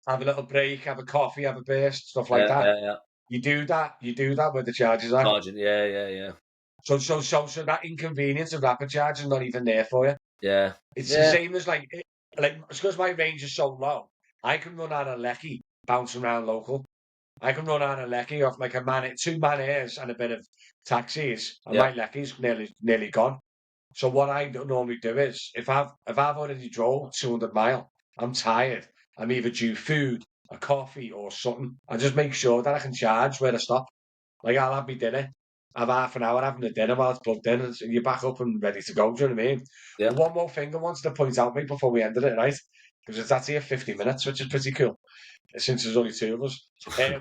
have a little break, have a coffee, have a burst, stuff like Yeah, that? yeah, yeah. You do that where the charges are. Charging, yeah. So that inconvenience of rapid charge is not even there for you. Yeah. It's the Yeah. same as like because my range is so low, I can run out of Lecky bouncing around local. I can run out of Lecky off like two man airs and a bit of taxis, and Yeah. my Lecky's nearly gone. So what I normally do is if I've already drove 200 mile, I'm tired. I'm either due food, a coffee, or something. I just make sure that I can charge where I stop. Like I'll have my dinner, have half an hour having a dinner while it's plugged in, and you're back up and ready to go. Do you know what I mean? Yeah. But one more thing I wanted to point out, mate, before we ended it, right? Because it's actually 50 minutes, which is pretty cool. Since there's only two of us.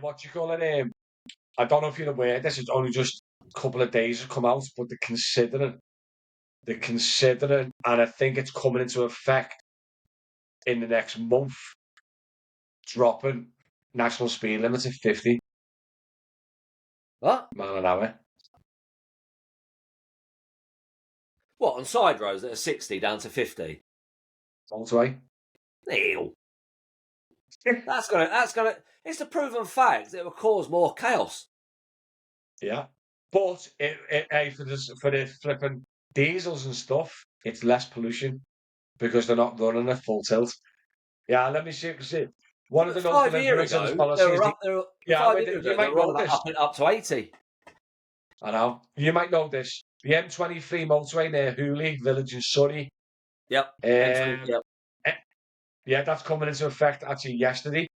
What do you call it? I don't know if you're aware. This is only just a couple of days have come out, but they're considering, and I think it's coming into effect in the next month, dropping national speed limits at 50 What? mile an hour. What, on side roads that are 60 down to 50? Motorway. Ew. That's gonna. It's a proven fact. It will cause more chaos. Yeah, but for the flipping diesels and stuff, it's less pollution because they're not running at full tilt. Yeah, let me see. One of But the most 5 years deliberate of this ago, they policy is were up. They were, yeah. 5 years Wait, you ago, they might were on know about this. up to 80. I know you might know this. The M23 motorway near Hooley Village in Surrey. Yep. Um, Yep. eh, yeah, that's coming into effect actually yesterday.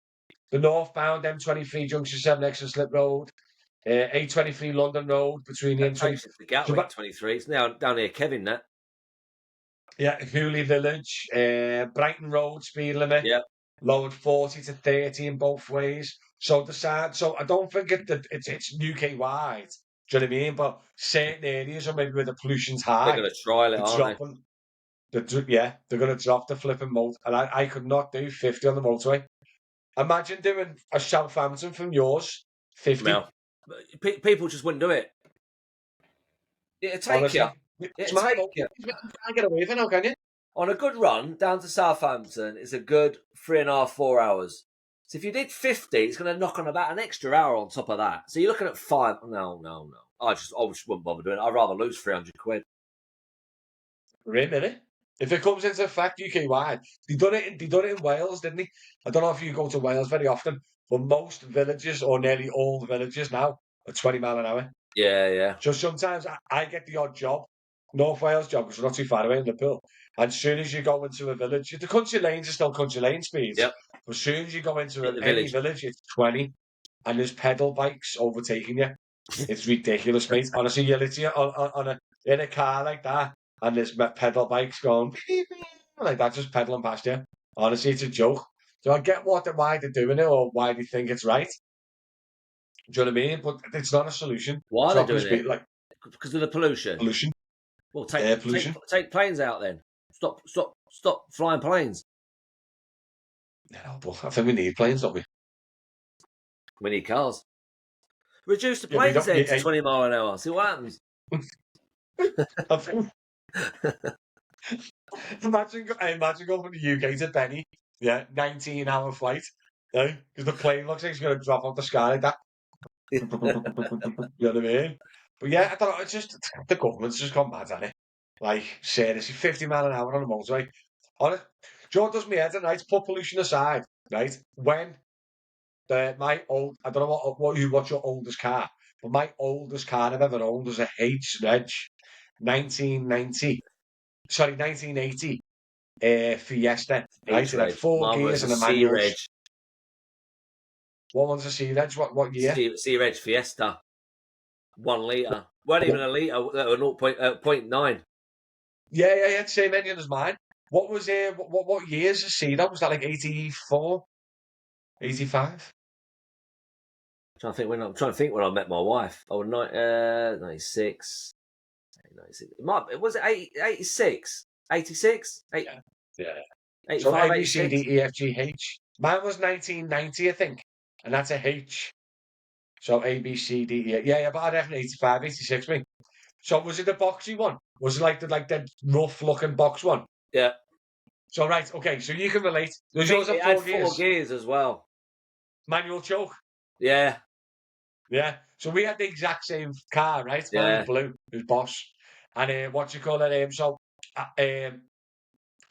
The northbound M23 Junction 7 exit Slip Road, A23 London Road between the That M20. takes us to So, Gatwick 23. It's now down here, Kevin. That. yeah, Hooley Village, Brighton Road speed limit, Yep. lowered 40 to 30 in both ways. So I don't think it's UK wide. Do you know what I mean? But certain areas, or maybe where the pollution's They're high, going to trial it, they're aren't they? dropping. They're going to drop the flipping motor, and I could not do 50 on the motorway. Imagine doing a Southampton from yours, 50. No. People just wouldn't do it. It'll take you. Honestly, it's It'll my take motor. you. You can't get away with it now, can you? On a good run down to Southampton, it's a good 3.5, 4 hours. So if you did 50, it's going to knock on about an extra hour on top of that. So you're looking at 5. No. I just wouldn't bother doing it. I'd rather lose 300 quid. Really? If it comes into effect UK wide, they done it in Wales, didn't they? I don't know if you go to Wales very often, but most villages or nearly all the villages now are 20 mile an hour. Yeah. So sometimes I get the odd job, North Wales job, because we're not too far away in Liverpool. And as soon as you go into a village, the country lanes are still country lane speeds. Yep. But as soon as you go into In the any village. village, it's 20, and there's pedal bikes overtaking you. It's ridiculous, mate. Honestly, you're literally in a car like that, and there's pedal bikes going like that, just pedaling past you. Honestly, it's a joke. So I get why they're doing it or why they think it's right. Do you know what I mean? But it's not a solution. Why are they Dropping doing speed it? like Because of the pollution. pollution, Well, air pollution. take planes out then. Stop flying planes. Yeah, but I think we need planes, don't we? We need cars. Reduce the Yeah, we planes don't. then to 20 mile an hour. See what happens. I think, imagine going from the UK to Benny. Yeah, 19-hour flight. Yeah, because the plane looks like it's going to drop off the sky like that. You know what I mean? But yeah, I don't know. It's just the government's just gone mad at it. Like, seriously, 50 mile an hour on a motorway. On it, do you know what does me head in, right? Put pollution aside, right? When I don't know what's your oldest car, but my oldest car I've ever owned was a H-Reg 1990, sorry, 1980 Fiesta, right? It had H-Reg. 4 Mine was gears a and a manual. C-Reg. What one's a Sea Reg? What year? Sea Reg Fiesta. 1 litre. Weren't even a litre, 0.9. Yeah. Same engine as mine. What was what years a Sea Reg? Was that like 84, 85? I'm trying to think when I met my wife. I was 96. 96. Was it 86? 86? Yeah. So 85, A B C 86? D E F G H. Mine was 1990, I think, and that's a H. So A B C D E. Yeah. But I reckon 85, 86. Me. So was it the boxy one? Was it like the rough looking box one? Yeah. So right, okay. So you can relate. I Does think yours have it had 4 4 gears? gears as well. Manual choke. Yeah. Yeah. So we had the exact same car, right? Mine was Yeah. blue. It was Bosch. And what you call it?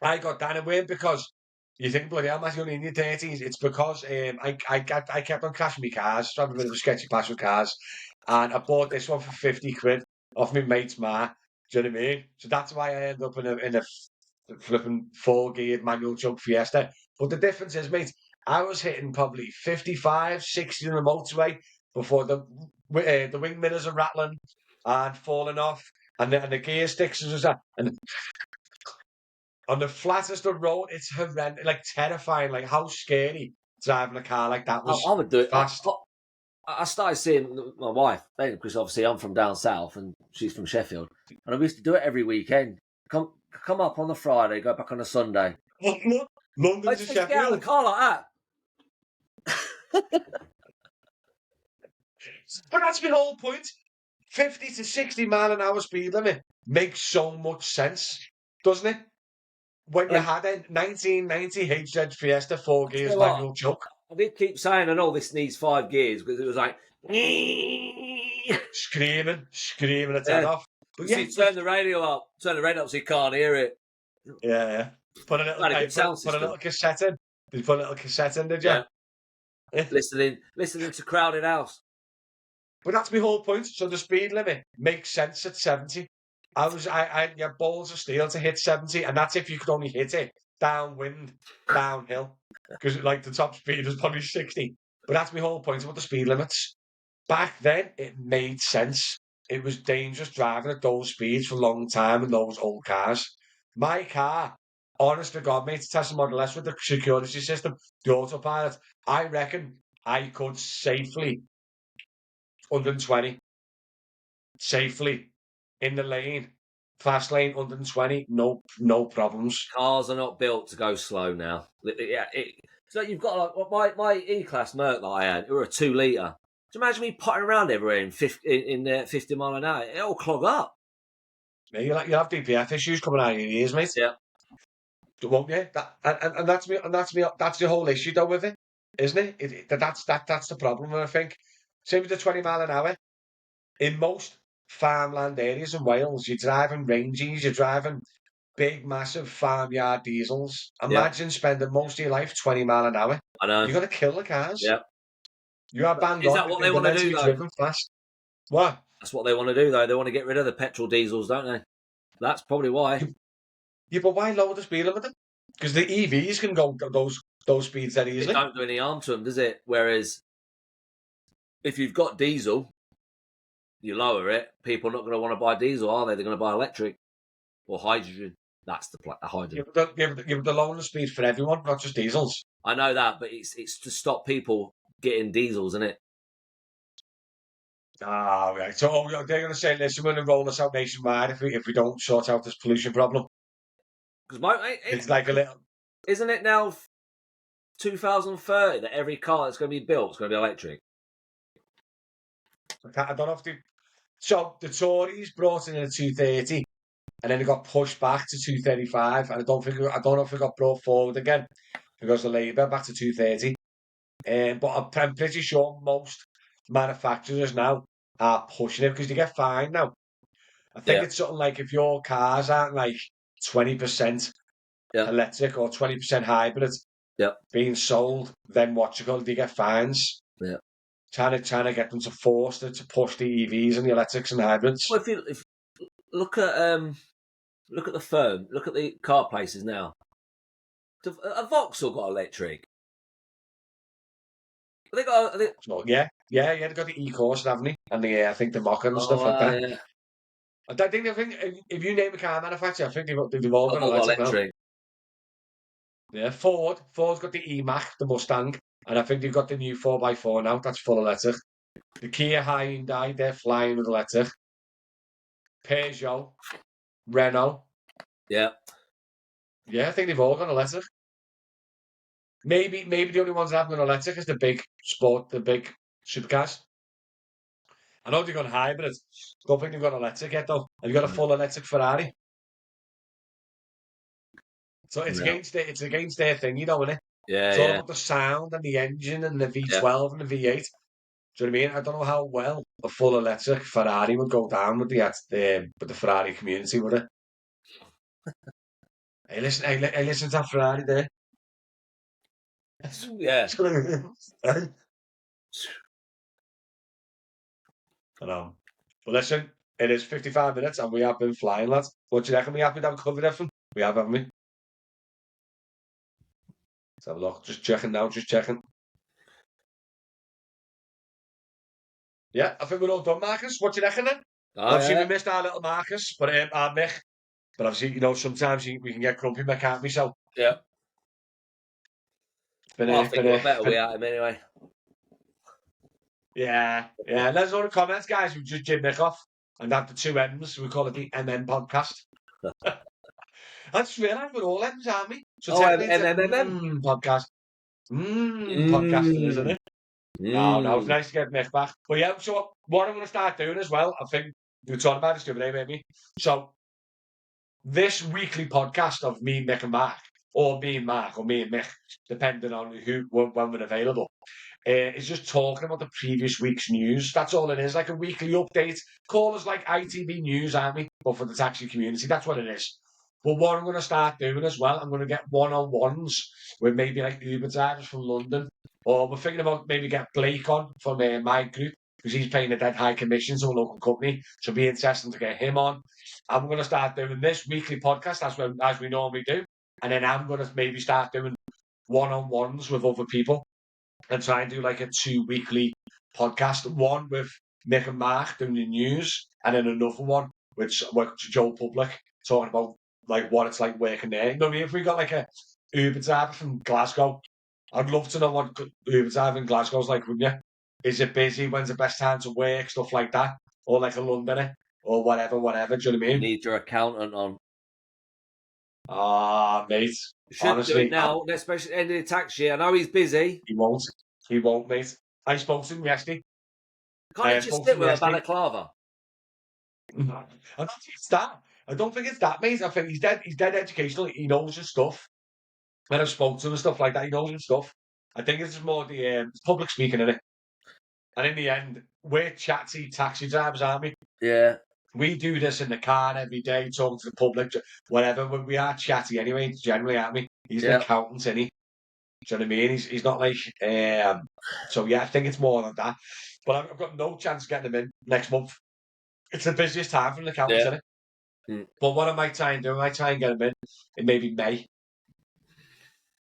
I got down and weird because you think, bloody hell, Matthew, only in your 30s. It's because I kept on crashing my cars, so I have a bit of a sketchy past with cars. And I bought this one for 50 quid off my mate's ma. Do you know what I mean? So that's why I ended up in a flipping 4-geared manual jug Fiesta. But the difference is, mate, I was hitting probably 55, 60 on the motorway before the wing mirrors are rattling and falling off. And the gear sticks and that. And on the flattest of road, it's horrendous, like terrifying. Like how scary driving a car like that was I would do it. fast. I started seeing my wife, because obviously I'm from down south and she's from Sheffield. And I used to do it every weekend. Come up on the Friday, go back on a Sunday. London I to just get out of Sheffield. the car like that. But that's my whole point. 50 to 60 mile an hour speed limit makes so much sense, doesn't it? When you And had a 1990 HZ Fiesta 4 I tell gears you what, manual choke, I did keep saying, I know this needs 5 gears because it was like, screaming its head yeah. off. But So yeah, you turn the radio up so you can't hear it. yeah. Put a little, Had a good sound put a system. little cassette in. Did you put a little cassette in? Did you? Yeah, listening to Crowded House. But that's my whole point. So the speed limit makes sense at 70. I had your balls of steel to hit 70, and that's if you could only hit it downwind, downhill, because like the top speed was probably 60. But that's my whole point about the speed limits. Back then, it made sense. It was dangerous driving at those speeds for a long time in those old cars. My car, honest to God, mate, Tesla Model S with the security system, the autopilot, I reckon I could safely 120 safely in the lane, fast lane, 120, no problems. Cars are not built to go slow now. Yeah, so you've got like my E-Class Merc that I had. It were a 2 litre. Do you imagine me potting around everywhere in 50 mile an hour? It'll clog up. Yeah, you'll have DPF issues coming out of your ears, mate. Yeah. Won't you? And that's the whole issue though with it, isn't it? That's the problem, I think. Same with the 20 mile an hour. In most farmland areas in Wales, you're driving ranges, you're driving big, massive farmyard diesels. Yeah. Imagine spending most of your life 20 mile an hour. I know. You're going to kill the cars. Yeah. You are banned Is on. that what they They're want to meant to do be though? driven fast. What? That's what they want to do though. They want to get rid of the petrol diesels, don't they? That's probably why. Yeah, but why lower the speed limit then? Because the EVs can go those speeds that It easily. don't do any harm to them, does it? Whereas if you've got diesel, you lower it. People are not going to want to buy diesel, are they? They're going to buy electric or hydrogen. That's the hydrogen. Give the lowering the speed for everyone, not just diesels. I know that, but it's to stop people getting diesels, isn't it? Ah, right. So they're going to say, listen, we're going to roll this out nationwide if we don't sort out this pollution problem. Because It's like a little. Isn't it now 2030 that every car that's going to be built is going to be electric? I don't know if they. So the Tories brought in a 230, and then it got pushed back to 235, and I don't know if it got brought forward again because the Labour back to 230. But I'm pretty sure most manufacturers now are pushing it because they get fined now. I think it's something like if your cars aren't like 20% electric or 20% hybrid being sold, then they get fines. Yeah. Trying to get them to force it to push the EVs and the electrics and hybrids. Well, if look at the car places now. A Vauxhall got electric. I think. So, yeah, they've got the E-course, haven't they? And the, I think the Mocker and stuff Oh, like that. yeah. I think if you name a car manufacturer, I think they've all got I've all got electric now. electric. Yeah, Ford's got the E-Mac, the Mustang, and I think they've got the new 4x4 now, that's full electric. The Kia Hyundai, they're flying with electric. Peugeot, Renault, Yeah. yeah, I think they've all got electric. Maybe the only ones that haven't got electric is the big supercars. I know they've got hybrid. Don't think they've got electric yet though. Have you got a full electric Ferrari? So it's No. against their thing, you know, innit? Yeah, It's all yeah. about the sound and the engine and the Yeah. V12 and the V8. Do you know what I mean? I don't know how well a full electric Ferrari would go down with the Ferrari community, would it? Hey, listen to that Ferrari there. Yeah. I know. But listen, it is 55 minutes and we have been flying, lads. What do you reckon? We haven't covered everything? We have, haven't we? Let's have a look. Just checking now, just checking. Yeah, I think we're all done, Marcus. What do you reckon then? Oh, Obviously, we yeah. missed our little Marcus, but our Mick. But obviously, sometimes we can get grumpy, Mick, can't we? So, Yeah. I think we're better been, without him anyway. yeah. Let's know in the comments, guys. We just jib Mick off and have the two M's. We call it the MM podcast. I just realised we're all M's, aren't we? So Oh, technically, it's a MMMM. podcast. Podcasting, isn't it? No, it's Mm. nice to get Mick back. But yeah, so what I'm going to start doing as well, I think we were talking about this the other day, maybe. So this weekly podcast of me, Mick and Mark, or me and Mark, or me and Mick, depending on when we're available, is just talking about the previous week's news. That's all it is, like a weekly update. Call us like ITV News, aren't we? But for the taxi community, that's what it is. But what I'm going to start doing as well, I'm going to get one-on-ones with maybe like Uber drivers from London. Or we're thinking about maybe get Blake on from my group, because he's paying a dead high commission to a local company. So it'd be interesting to get him on. I'm going to start doing this weekly podcast as we normally do. And then I'm going to maybe start doing one-on-ones with other people and try and do like a 2 weekly podcast. One with Mick and Mark doing the news, and then another one with Joe Public talking about like what it's like working there. You know what I mean? If we got like a Uber driver from Glasgow, I'd love to know what Uber driver in Glasgow's like, wouldn't you? Is it busy? When's the best time to work? Stuff like that. Or like a Londoner or whatever. Do you know what I You mean? need your accountant on. Ah, mate. You should do Honestly, it now, especially at the end of the tax year. I know he's busy. he won't. He won't, mate. I spoke to him yesterday. Can't he just sit with a balaclava? I don't think it's that. I don't think it's that, mate. I think he's dead educational. He knows his stuff. When I've spoken to him and stuff like that, he knows his stuff. I think it's more the public speaking in it. And in the end, we're chatty taxi drivers, aren't we? Yeah. We do this in the car every day, talking to the public, whatever. We are chatty anyway, generally, aren't we? He's an accountant, isn't he? Do you know what I mean? He's not like... so, yeah, I think it's more than that. But I've got no chance of getting him in next month. It's the busiest time for an accountant, isn't it? But what I might try and do, I might try and get him in maybe May.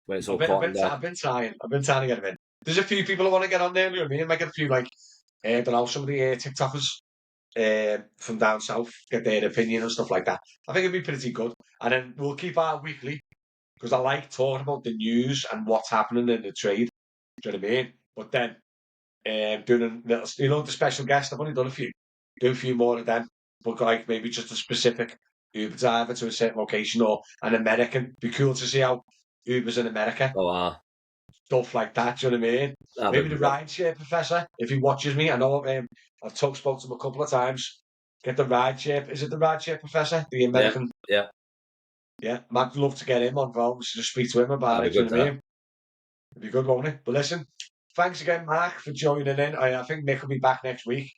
When it's all I've been trying to get him in. There's a few people I want to get on there, you know what I mean? I might get a few, like, I don't know, some of the TikTokers from down south, get their opinion and stuff like that. I think it'd be pretty good. And then we'll keep our weekly, because I like talking about the news and what's happening in the trade. Do you know what I mean? But then, doing a little, the special guest, I've only done a few. Do a few more of them. But like maybe just a specific Uber driver to a certain location or an American. Be cool to see how Uber's in America. Oh, wow. Stuff like that, do you know what I mean? Maybe the rideshare professor, if he watches me. I know I've spoke to him a couple of times. Get the rideshare. Is it the rideshare professor? The American? Yeah. Yeah, I'd love to get him on phone to speak to him about it. Do you know what I mean? It'd be good, won't it? But listen, thanks again, Mark, for joining in. I think Nick will be back next week.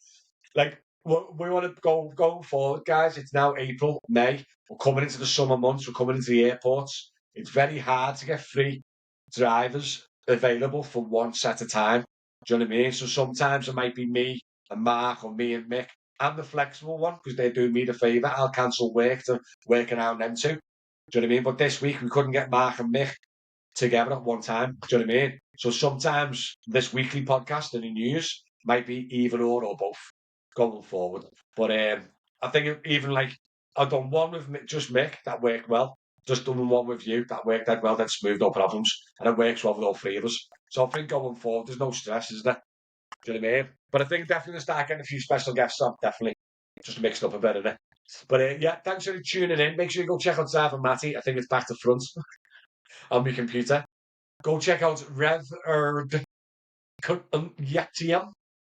Like, we want to go forward, guys. It's now April, May. We're coming into the summer months. We're coming into the airports. It's very hard to get free drivers available for one set of time. Do you know what I mean? So sometimes it might be me and Mark or me and Mick. I'm the flexible one because they're doing me the favour. I'll cancel work to work around them too. Do you know what I mean? But this week we couldn't get Mark and Mick together at one time. Do you know what I mean? So sometimes this weekly podcast and the news might be either or both going forward. But I think even like I've done one with just Mick that worked well. Just done one with you that worked that well, that smooth, no problems, and it works well with all three of us. So I think going forward, there's no stress, is there? Do you know what I mean? But I think definitely gonna start getting a few special guests on, definitely. Just to mix it up a bit, innit? But yeah, thanks for tuning in. Make sure you go check out Dolphin Matty. I think it's back to front on my computer. Go check out Referrals,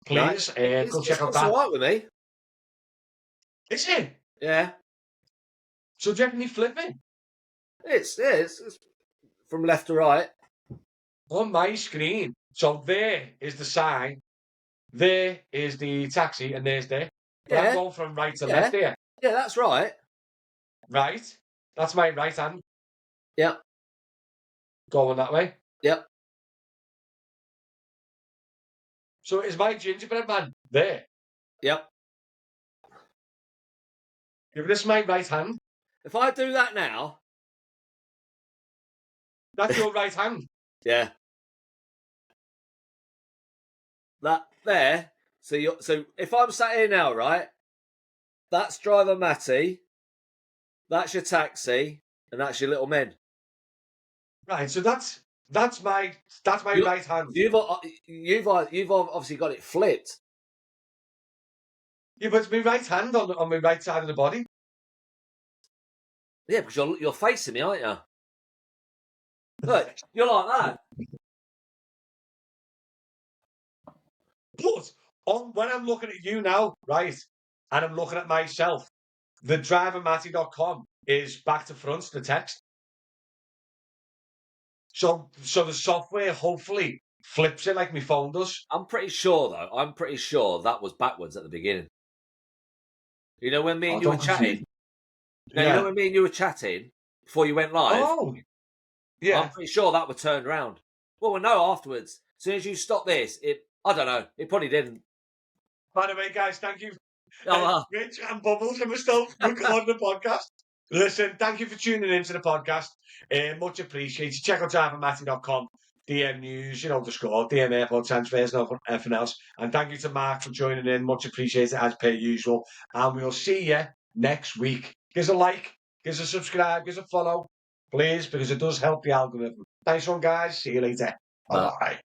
please. And go check out It's that. all right with me. Is it? Yeah. So do you reckon he's flipping? It's from left to right. On my screen. So there is the sign. There is the taxi, and there's there. But I'm going from right to left here. Yeah, that's right. Right. That's my right hand. Yep. Going that way. Yep. So is my gingerbread man there? Yep. If this is my right hand, If I do that now, that's your right hand. yeah. That there. So if I'm sat here now, right? That's driver Matty. That's your taxi, and that's your little men. Right. So that's my right hand. You've obviously got it flipped. Yeah, but it's my right hand on my right side of the body. Yeah, because you're facing me, aren't you? Look, you're like that. But when I'm looking at you now, right, and I'm looking at myself, the drivermatty.com is back to front, the text. So the software hopefully flips it like my phone does. I'm pretty sure, though. I'm pretty sure that was backwards at the beginning. You know when me and you were chatting? Now, you know when me and you were chatting before you went live? Oh, yeah. I'm pretty sure that was turned around. Well, we'll know afterwards. As soon as you stop this, I don't know. It probably didn't. By the way, guys, thank you. Rich and Bubbles and myself recording the podcast. Listen, thank you for tuning into the podcast. Much appreciated. Check out drivermatty.com. DM news, the score, DM airport transfers, and everything else. And thank you to Mark for joining in. Much appreciated as per usual. And we'll see you next week. Give us a like, give us a subscribe, give us a follow, please, because it does help the algorithm. Nice one, guys. See you later. Bye.